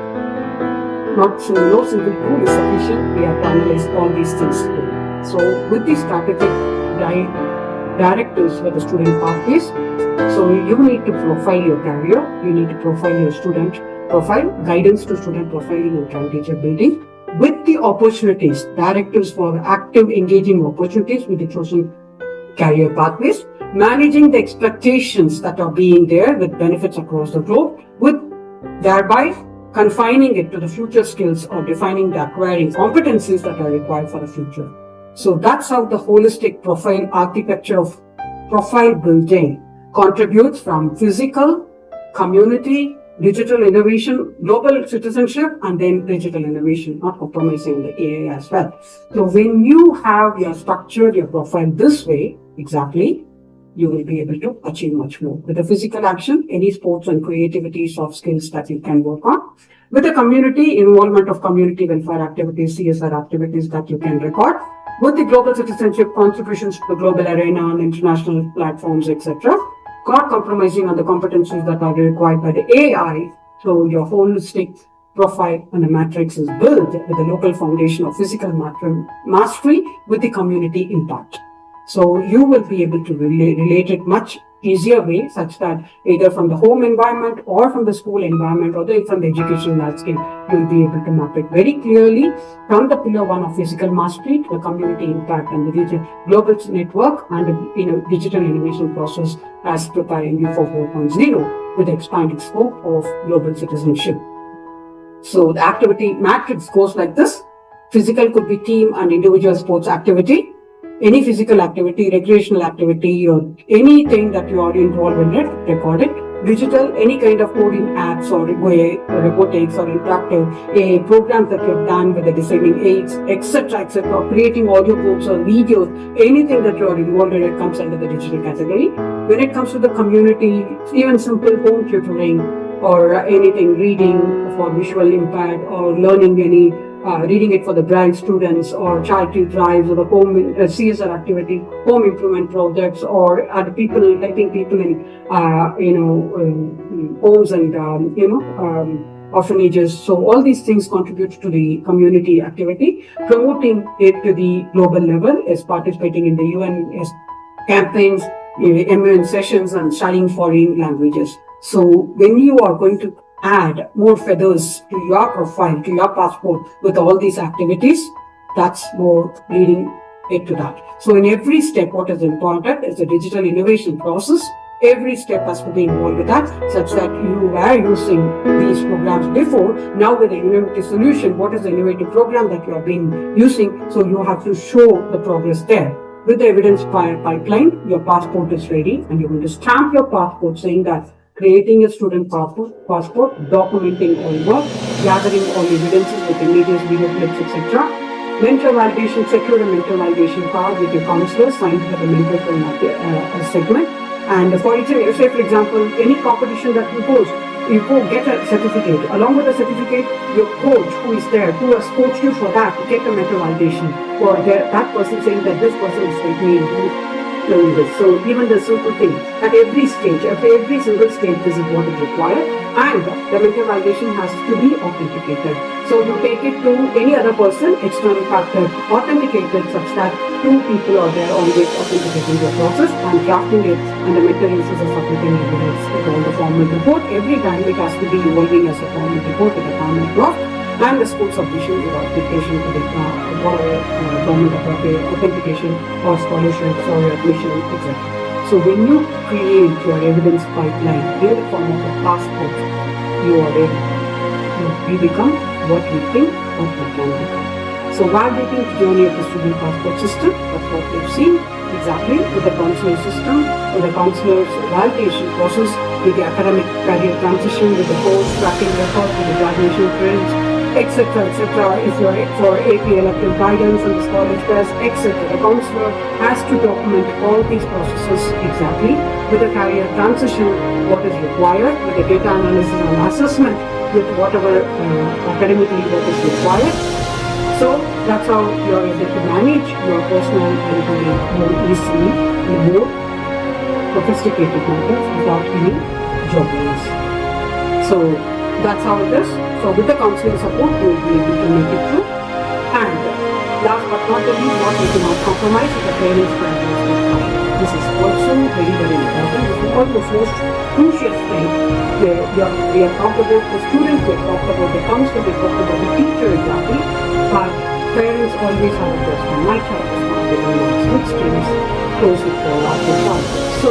no single tool is sufficient. We have to analyze all these things. So, with the strategic directives for the student pathways, so you need to profile your career, you need to profile your student profile, guidance to student profiling and candidate building, with the opportunities, directives for active engaging opportunities with the chosen career pathways, managing the expectations that are being there with benefits across the globe, with thereby confining it to the future skills or defining the acquiring competencies that are required for the future. So that's how the holistic profile architecture of profile building contributes from physical, community, digital innovation, global citizenship, and then digital innovation, not compromising the AI as well. So when you have your structured your profile this way, exactly, you will be able to achieve much more. With the physical action, any sports and creativity, soft skills that you can work on. With the community, involvement of community welfare activities, CSR activities that you can record. With the global citizenship, contributions to the global arena and international platforms, etc. Not compromising on the competencies that are required by the AI. So your holistic profile and the matrix is built with the local foundation of physical mastery with the community impact. So you will be able to relate it much easier way, such that either from the home environment or from the school environment or from the education landscape, you will be able to map it very clearly from the pillar 1 of physical mastery to the community impact and the global network and the digital innovation process as PROFILE ND 4.0 with the expanded scope of global citizenship. So the activity matrix goes like this. Physical could be team and individual sports activity. Any physical activity, recreational activity, or anything that you are involved in it, record it. Digital, any kind of coding apps or robotics or interactive programs that you have done with the designing aids, etc., creating audio books or videos, anything that you are involved in, it comes under the digital category. When it comes to the community, even simple home tutoring or anything, reading for visual impaired or learning any reading it for the blind students or charity drives or the home CSR activity, home improvement projects, or helping people in homes and orphanages. So all these things contribute to the community activity. Promoting it to the global level is participating in the UN campaigns, MUN sessions, and studying foreign languages. So when you are going to add more feathers to your profile, to your passport with all these activities, that's more leading it to that. So in every step, what is important is the digital innovation process. Every step has to be involved with that, such that you were using these programs before. Now with the innovative solution, what is the innovative program that you have been using? So you have to show the progress there. With the evidence pipeline, your passport is ready, and you're going to stamp your passport saying that creating a student passport, documenting all work, gathering all evidences with images, video clips, etc. Mentor validation, secure a mentor validation card with your counselor signed for the mentor segment. And for example, any competition that you host, you go get a certificate. Along with the certificate, your coach who is there, who has coached you for that, to get a mentor validation for that person saying that this person is like me. Doing this. So even the simple thing, at every stage, at every single stage, this is what is required, and the mentor validation has to be authenticated. So you take it to any other person, external factor, authenticated such that 2 people are there always authenticating the process and drafting it, and the mentor uses a submitting evidence with all the formal report. Every time it has to be evolving as a formal report with a formal draft, and the school submission your application to the government authentication or scholarships or admission, etc. So when you create your evidence pipeline in the form of a passport, you are ready. We become what we think, what we can become. So validating the journey of the student passport system, that's what we've seen exactly with the counselor system, with the counselor's validation process, with the academic career transition, with the course tracking record, with the graduation trends, etc., etc. If you're for AP elective guidance and the college test, etc. The counselor has to document all these processes exactly with the career transition, what is required, with the data analysis and assessment, with whatever academically what is required. So that's how you're able to manage your personal and more easily in more sophisticated methods without any jobless. So that's how it is. So with the counseling support, you will be able to make it through. And last but not the least, what we do not compromise is the parents' guidance. This is also very, very important. This is one of the most crucial thing. We have talked about the student, we have talked about the counselor, we have talked about the teacher exactly. But parents always have a question. My child is not getting marks. Which streams close it for our child? So,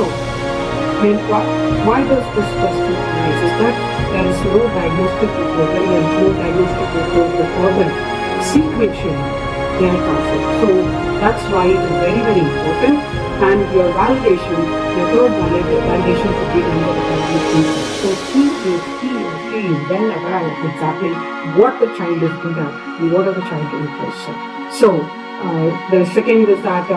why does this question arise? Is that there is no diagnostic report, there is no diagnostic report recorded sequentially their concept. So that's why it is very, very important. And your validation, the third validation could be done by the parent. So he is well aware of exactly what the child is good at and what are the child's interests are. So the second is that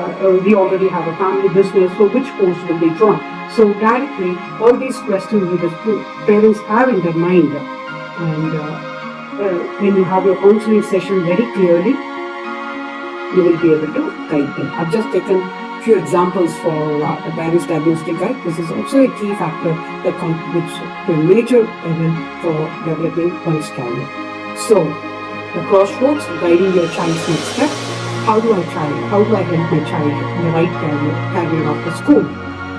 we already have a family business, so which course will they join? So directly, all these questions with the parents have in their mind, and when you have your counseling session very clearly, you will be able to guide them. I've just taken a few examples for the parents' diagnostic guide. This is also a key factor that contributes to a major element for developing one's career. So, the crossroads guiding your child's next step. How do I help my child in the right career after school?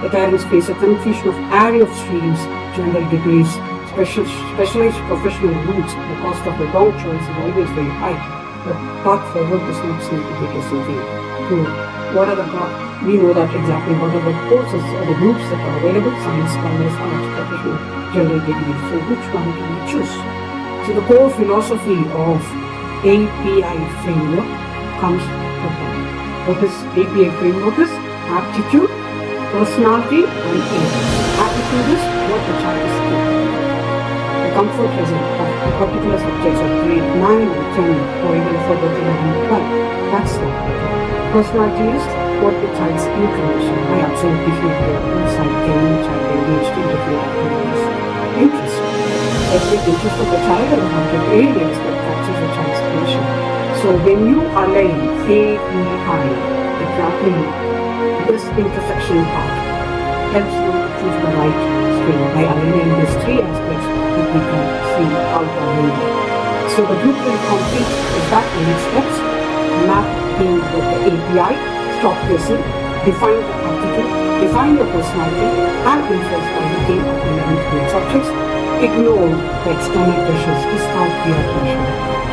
The parents face a confusion of array of streams, general degrees, specialized professional routes. The cost of the wrong choice is always very high. The path forward does not seem to be easy. So, what are the we know that exactly what are the courses or the groups that are available: science, commerce, arts, professional, general degrees. So, which one can we choose? So, the core philosophy of API framework comes from what is API framework is aptitude, personality, and age. Aptitude is what the child is capable of. The comfort level of particular subjects of grade 9 or 10 or even further to 11 or 12. That's the personality is what the child's inclination by observed behavior, insight, getting the child engaged in different activities. Interest. Every interest of the child and the areas that captures the child's attention. So when you align API exactly this intersection part helps you choose the right stream by aligning these three aspects that we can see how to align. So the group will complete exactly these steps, map in with the API, stop guessing, define the aptitude, define your personality and interest by looking at the 11th grade subjects, ignore the external pressures, discard peer pressure,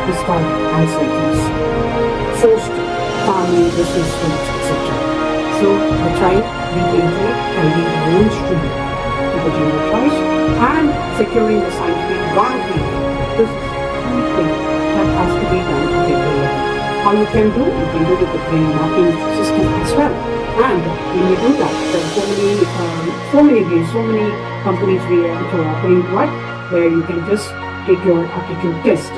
discard anxieties, forced family, business, etc. So the child will be finding their own stream with the general choice and securing the scientific value. This is something that has to be done at every level. How you can do with the brain mapping system as well. And when you do that, there are so many ways, so many companies we are offering what, where you can just take your aptitude test.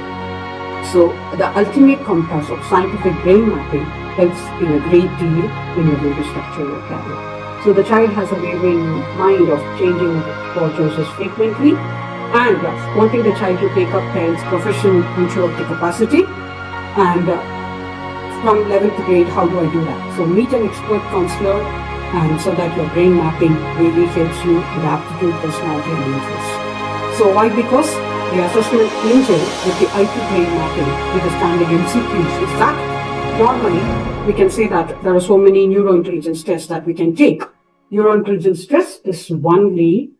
So the ultimate compass of scientific brain mapping helps in a great deal when you're going to structure your career. So the child has a wavering mind of changing core choices frequently and wanting the child to take up parents' profession ensure the capacity and from 11th grade, how do I do that? So meet an expert counselor and so that your brain mapping really helps you with aptitude, personality and interest. So why? Because the assessment engine with the IQ brain mapping with the standard MCQs is that normally we can say that there are so many neurointelligence tests that we can take. Neurointelligence test is only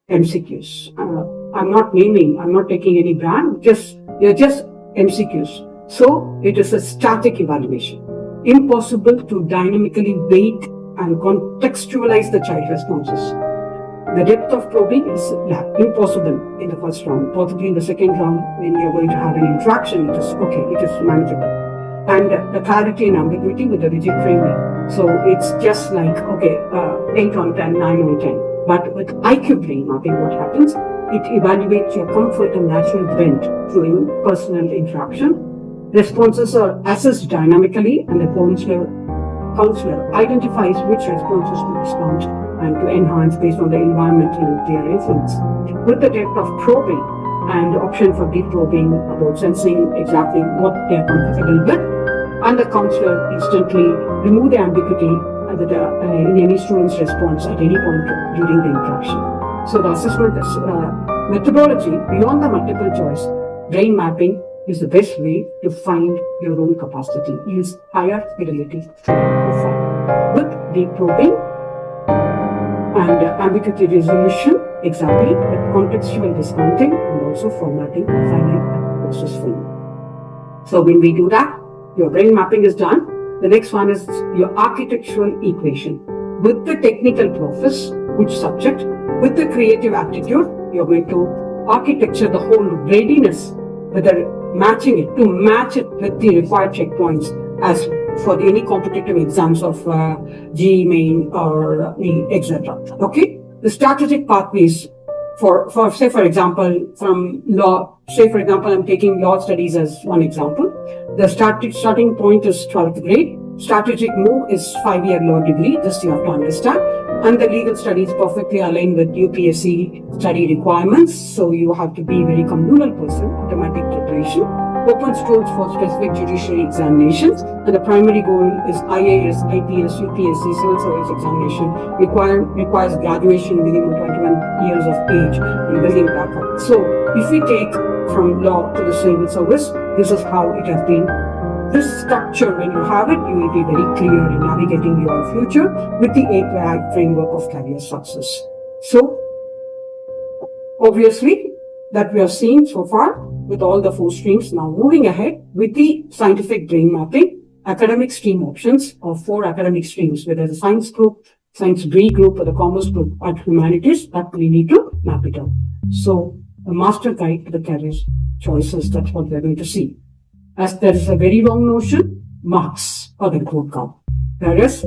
MCQs. I'm not taking any brand, they're just MCQs. So it is a static evaluation. Impossible to dynamically weight and contextualize the child responses. The depth of probing is impossible in the first round. Possibly in the second round, when you're going to have an interaction, it is manageable. And the clarity and ambiguity with the rigid framing. So it's just like, 8 on 10, 9 on 10. But with IQ brain mapping, what happens? It evaluates your comfort and natural bent through personal interaction. Responses are assessed dynamically and the counselor identifies which responses to respond and to enhance based on the environmental their influence. With the depth of probing and the option for deep probing about sensing exactly what they are comfortable with, and the counselor instantly remove the ambiguity in any student's response at any point during the interaction. So the assessment methodology beyond the multiple choice, brain mapping is the best way to find your own capacity, yields higher fidelity profile. With deep probing and ambiguity resolution, exactly, with contextual discounting and also formatting a finite process for you. So when we do that, your brain mapping is done. The next one is your architectural equation. With the technical profile, which subject, with the creative aptitude, you're going to architecture the whole readiness, whether match it with the required checkpoints as for any competitive exams of GE main or etc. Okay, the strategic pathways for say for example from law. Say for example, I'm taking law studies as one example. The starting point is 12th grade. Strategic move is 5-year law degree. Just you have to understand. And the legal studies perfectly aligned with UPSC study requirements. So you have to be very communal person, automatic preparation. Open schools for specific judiciary examinations. And the primary goal is IAS, IPS, UPSC, civil service examination. Requires graduation minimum 21 years of age and building back up. So if we take from law to the civil service. This is how it has been. This structure, when you have it, you will be very clear in navigating your future with the API framework of career success. So, obviously, that we have seen so far with all the 4 streams. Now, moving ahead with the scientific brain mapping, academic stream options of 4 academic streams, whether the science group, science B group, or the commerce group, or humanities, that we need to map it out. So, a master guide to the career choices, that's what we're going to see. As there is a very wrong notion, marks or the growth count. Whereas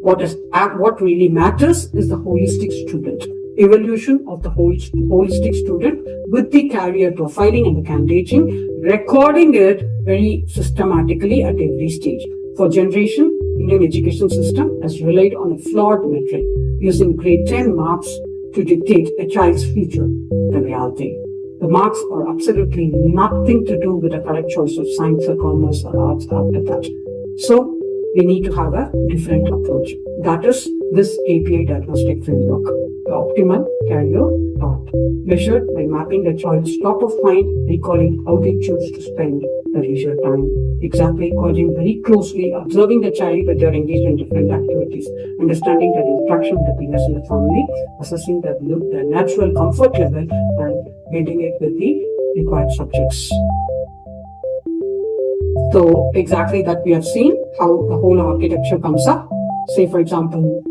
what really matters is the holistic student, evolution of the holistic student with the career profiling and the candidating, recording it very systematically at every stage. For generation, Indian education system has relied on a flawed metric, using grade 10 marks to dictate a child's future. The reality, the marks are absolutely nothing to do with the correct choice of science or commerce or arts after that. So, we need to have a different approach. That is this API diagnostic framework, the optimal career path, measured by mapping the child's top of mind, recalling how they choose to spend the leisure time, exactly causing very closely, observing the child when they are engaged in different activities, understanding their interaction with the peers in the family, assessing their natural comfort level, and getting it with the required subjects. So exactly that we have seen how the whole architecture comes up. Say for example,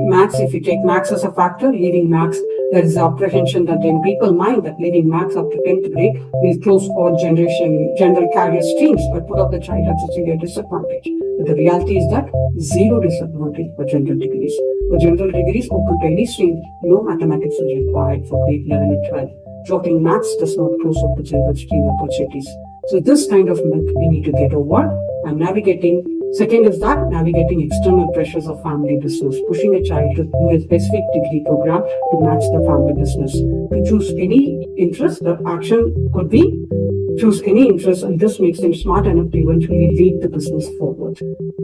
maths, if you take maths as a factor, leaving maths, there is the apprehension that in people's mind that leaving maths up to 10th grade will close all general career streams or put up the child at a severe disadvantage. But the reality is that zero disadvantage for general degrees. For general degrees open to any stream, no mathematics is required for grade 11 and 12. Dropping maths does not close up the general stream opportunities. So this kind of myth we need to get over and navigating. Second is that navigating external pressures of family business, pushing a child to do a specific degree program to match the family business. To choose any interest, the action could be choose any interest, and this makes them smart enough to eventually lead the business forward.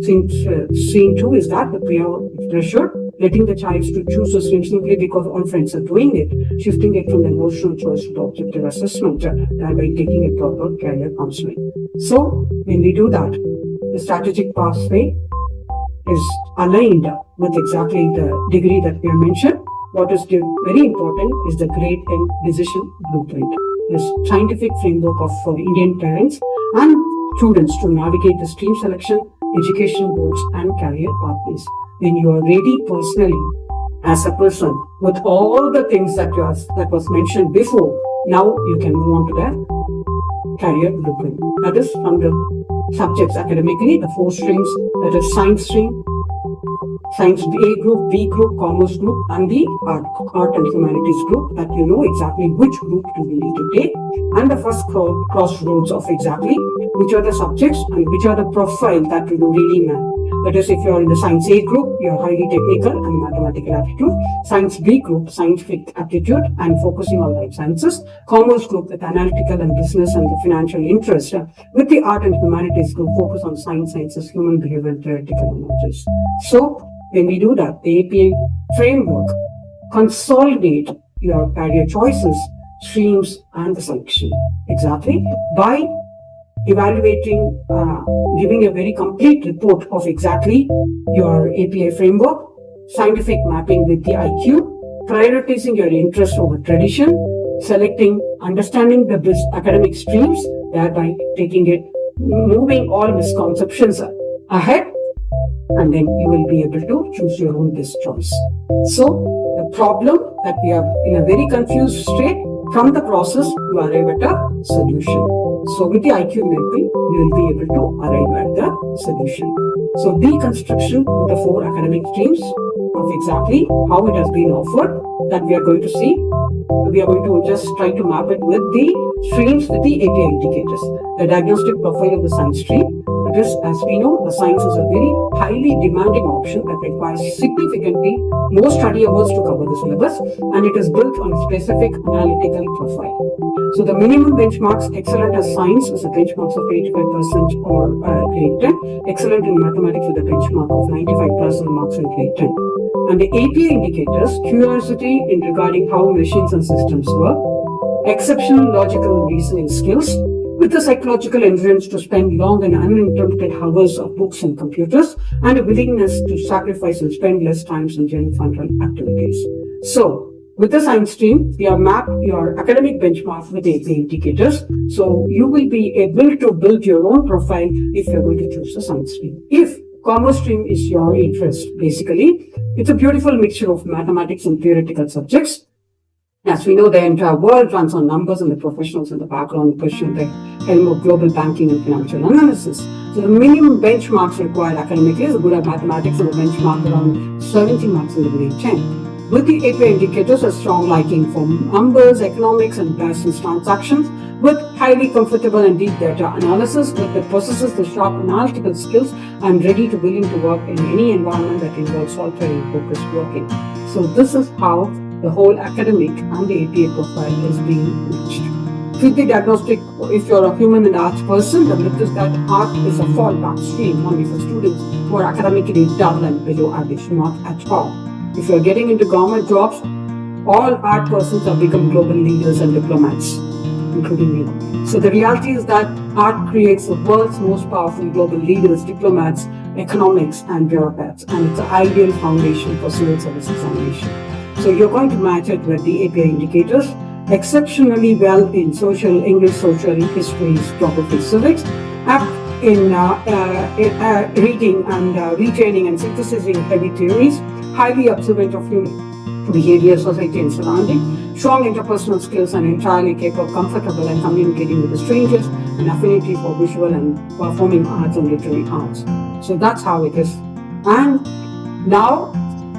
Scene 2 is that the peer pressure, letting the child to choose a stream simply because all friends are doing it, shifting it from the emotional choice to the objective assessment, thereby taking a proper career counseling. So, when we do that, the strategic pathway is aligned with exactly the degree that we have mentioned. What is very important is the grade 10 decision blueprint. This scientific framework for Indian parents and students to navigate the stream selection, education goals, and career pathways. When you are ready personally as a person with all the things that was mentioned before, now you can move on to the career blueprint. That is from the subjects academically, the 4 streams, that is science stream, science A group, B group, commerce group, and the art and humanities group, that you know exactly which group do we need to take, and the first crossroads of exactly which are the subjects and which are the profile that you really matter. That is, if you are in the science A group, you are highly technical and mathematical aptitude. Science B group, scientific aptitude and focusing on life sciences. Commerce group with analytical and business and the financial interest. With the art and humanities group, focus on sciences, human behavior, and theoretical knowledge. So, when we do that, the API framework consolidate your career choices, streams, and the selection. Exactly by evaluating, giving a very complete report of exactly your API framework, scientific mapping with the IQ, prioritizing your interest over tradition, selecting, understanding the academic streams, thereby taking it, moving all misconceptions ahead, and then you will be able to choose your own best choice. So, the problem that we are in a very confused state, from the process you arrive at a solution. So with the IQ mapping, you will be able to arrive at the solution. So deconstruction of the 4 academic streams of exactly how it has been offered, that we are going to see. We are going to just try to map it with the streams with the API indicators. The diagnostic profile of the science stream. That is, as we know, the science is a very highly demanding option that requires significantly more study hours to cover the syllabus, and it is built on a specific analytical profile. So the minimum benchmarks, excellent as science is a benchmark of 85% or grade 10, excellent in mathematics with a benchmark of 95% marks in grade 10. And the API indicators, curiosity in regarding how machines and systems work, exceptional logical reasoning skills, with the psychological endurance to spend long and uninterrupted hours of books and computers, and a willingness to sacrifice and spend less time on general fun activities. So, with the science stream, we have mapped your academic benchmark with APA indicators. So, you will be able to build your own profile if you're going to choose the science stream. If commerce stream is your interest, basically, it's a beautiful mixture of mathematics and theoretical subjects. As we know, the entire world runs on numbers, and the professionals in the background pursue the helm of global banking and financial analysis. So the minimum benchmarks required academically is good at mathematics, and the benchmark around 70 marks in the grade 10. With the APA indicators, a strong liking for numbers, economics, and business transactions, with highly comfortable and deep data analysis, that possesses the sharp analytical skills and ready to willing to work in any environment that involves solitary focused working. So this is how the whole academic and the APA profile is being matched. With the diagnostic, if you're a human and arts person, the myth is that art is a fallback stream only for students who are academically dull and below average, not at all. If you're getting into government jobs, all art persons have become global leaders and diplomats, including me. So the reality is that art creates the world's most powerful global leaders, diplomats, economics, and bureaucrats, and it's an ideal foundation for civil service examination. So you're going to match it with the APA indicators, exceptionally well in social, English, social, history, geography, civics, apt in reading and retaining and synthesizing heavy theories, highly observant of human behavior, society, and surrounding, strong interpersonal skills, and entirely capable, comfortable, and communicating with the strangers, and affinity for visual and performing arts and literary arts. So that's how it is. And now,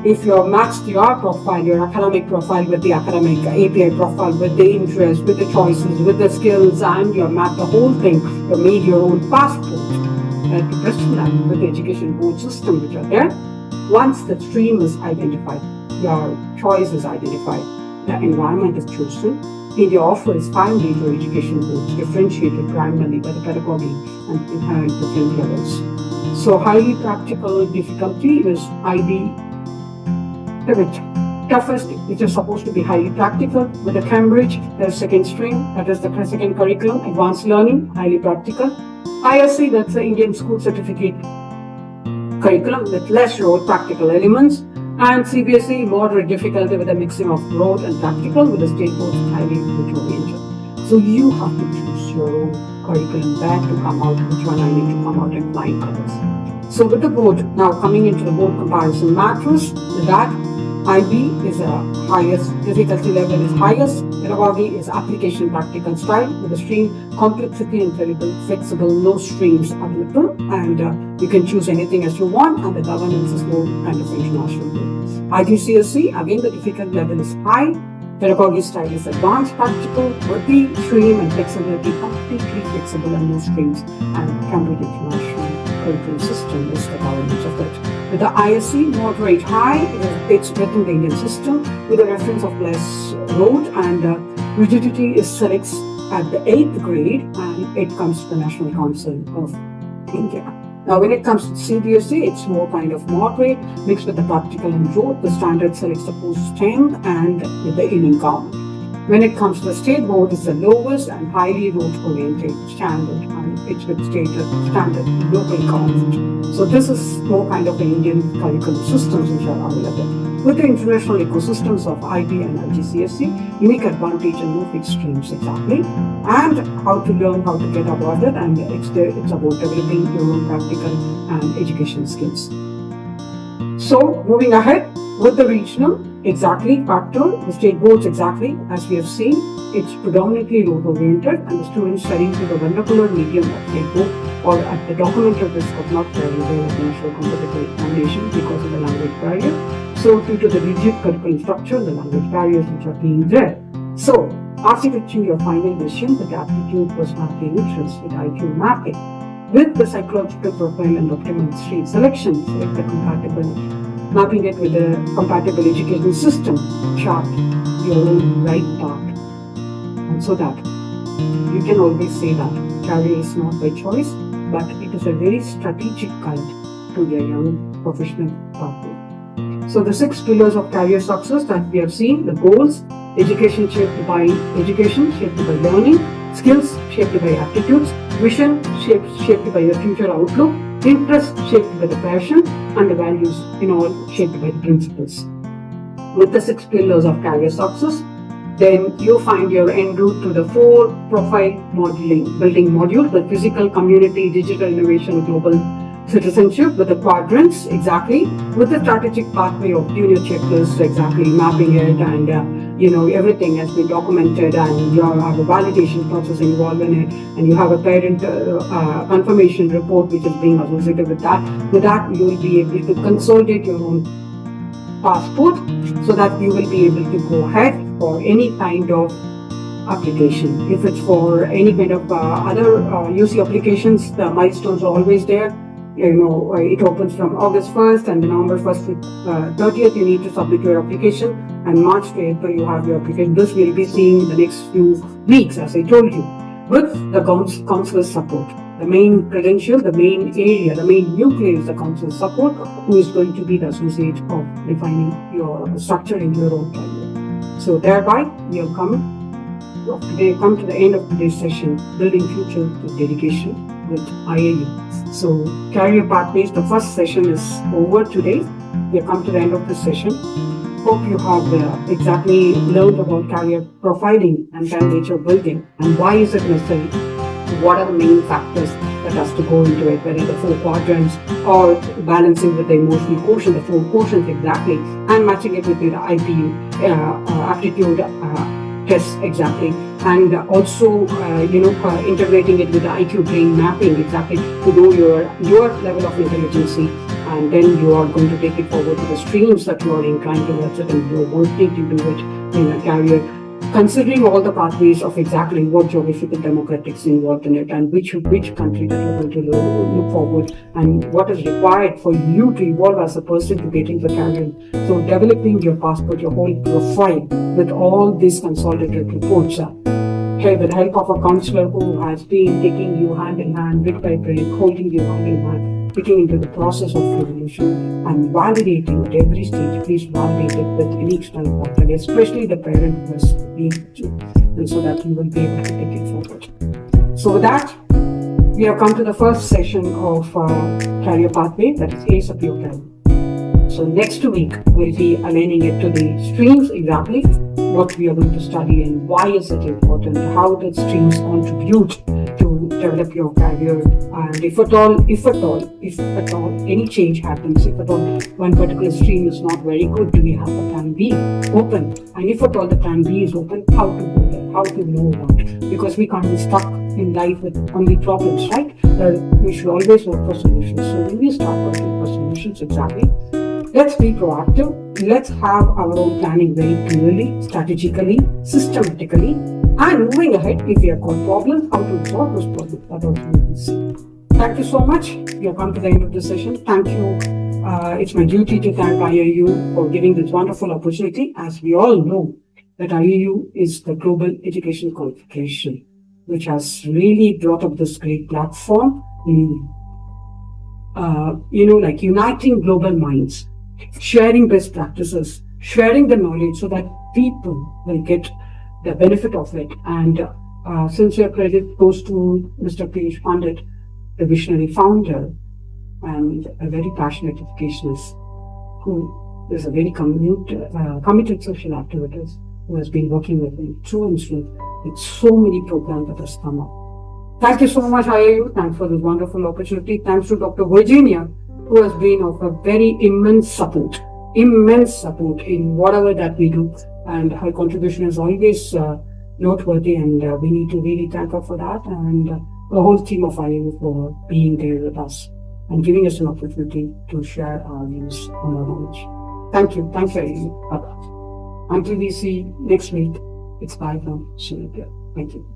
if you're matched your profile, your academic profile with the academic APA profile, with the interest, with the choices, with the skills, and you've mapped the whole thing, you've made your own passport to Bristol and with the education board system which are there. Once the stream is identified, your choice is identified, the environment is chosen, India offers 5 major education boards differentiated primarily by the pedagogy and inherent different levels. So highly practical difficulty is IB pivot. Toughest, which is supposed to be highly practical. With the Cambridge, there's second stream, that is the second curriculum, advanced learning, highly practical. ISC, that's the Indian School Certificate curriculum with less rote practical elements. And CBSE, moderate difficulty with a mixing of rote and practical, with the state boards highly oriented. So you have to choose your own curriculum where to come out, which one I need to come out in flying colors. So with the board, now coming into the board comparison matters, with that, IB is a highest, difficulty level is highest, pedagogy is application practical style, with the stream complexity and flexible, no streams available, and you can choose anything as you want, and the governance is more kind of international. IGCSE, again the difficult level is high, pedagogy style is advanced practical, with the stream and flexibility completely flexible and no streams, and Cambridge International curriculum system is the governance of it. With the ISC, moderate high, it's within the Indian system, with a reference of less rote, and rigidity is selects at the 8th grade, and it comes to the National Council of India. Now, when it comes to CBSE, it's more kind of moderate, mixed with the practical and rote. The standard selects the post-10 and with the Indian government. When it comes to the state board, it's the lowest and highly rote-oriented standard, and it's with state standard local government. So this is more kind of the Indian curriculum systems which are available. With the international ecosystems of IB and IGCSE, unique advantage and no fixed streams exactly, and how to learn, how to get about it, and it's about developing your own practical and education skills. So moving ahead with the regional, exactly factor, the state boards exactly as we have seen, it's predominantly rote-oriented, and the students studying through the vernacular medium of state board or at the documented risk of not faring well at national competitive examination because of the language barrier. So due to the rigid curriculum structure, the language barriers which are being there. So after reaching your final decision, the aptitude, personality, and interest with IQ mapping, with the psychological profile and optimal stream selection, select the compatible, mapping it with a compatible education system, chart your own right path. And so that you can always say that career is not by choice, but it is a very strategic guide to their young professional pathway. So the 6 pillars of career success that we have seen, the goals, Education shaped by education, shaped by learning, skills shaped by aptitudes, vision shaped by the future outlook, interest shaped by the passion, and the values in all shaped by the principles. With the 6 pillars of career success, then you find your en route to the 4 profile building module, the physical, community, digital innovation, global citizenship, with the quadrants exactly, with the strategic pathway of junior checklist exactly, mapping it, and everything has been documented, and you have a validation process involved in it, and you have a parent confirmation report which is being associated with that. With that, you will be able to consolidate your own passport so that you will be able to go ahead for any kind of application. If it's for any kind of other UC applications, the milestones are always there. It opens from August 1st, and November 1st to 30th, you need to submit your application, and March to April, you have your application. This we'll be seeing in the next few weeks, as I told you, with the counselor support. The main credential, the main area, the main nucleus is the counselor support, who is going to be the associate of defining your structure in your own career. So thereby, we have come to the end of today's session, Building Future with Dedication with IIU. So career pathways, the first session is over today. We have come to the end of this session. Hope you have exactly learned about career profiling and candidature building, and why is it necessary. What are the main factors that has to go into it, whether the 4 quadrants or balancing with the emotional quotient, the 4 quotients exactly, and matching it with the IPU, aptitude test exactly, and also integrating it with the IQ brain mapping exactly to know your level of intelligence, and then you are going to take it forward to the streams that you are inclined towards it, and you are wanting to do it in a career, considering all the pathways of exactly what geographical demographics involved in it, and which country that you're going to look forward, and what is required for you to evolve as a person to get into the career. So developing your passport, your whole profile with all these consolidated reports, with the help of a counselor who has been taking you hand in hand, brick by brick, holding you hand in hand, getting into the process of evolution and validating at every stage. Please validate it with any external party, especially the parent who has been with you, and so that you will be able to take it forward. So with that, we have come to the first session of career pathway, that is Ace of your career. So next week, we'll be aligning it to the streams exactly, what we are going to study and why is it important, how the streams contribute to develop your career, and if at all, any change happens, if at all one particular stream is not very good, do we have a plan B open? And if at all the plan B is open, how to go there, how to know about it? Because we can't be stuck in life with only problems, right? We should always work for solutions. So when we start working for solutions exactly, let's be proactive. Let's have our own planning very clearly, strategically, systematically, and moving ahead. If we have got problems, how to solve those problems. That also we will see. Thank you so much. We have come to the end of the session. Thank you. It's my duty to thank IIU for giving this wonderful opportunity. As we all know, that IIU is the global education qualification, which has really brought up this great platform in, like uniting global minds, sharing best practices, sharing the knowledge so that people will get the benefit of it. And sincere credit goes to Mr. Piyush Pandit, the visionary founder and a very passionate educationist, who is a very committed social activist, who has been working with me through and through with so many programs that has come up. Thank you so much, IIU. Thanks for this wonderful opportunity. Thanks to Dr. Virginia, who has been of a very immense support in whatever that we do. And her contribution is always noteworthy, and we need to really thank her for that, and the whole team of IIU for being there with us and giving us an opportunity to share our views on our knowledge. Thank you. Thanks, IIU. Until we see next week, it's bye from Srividhya. Thank you.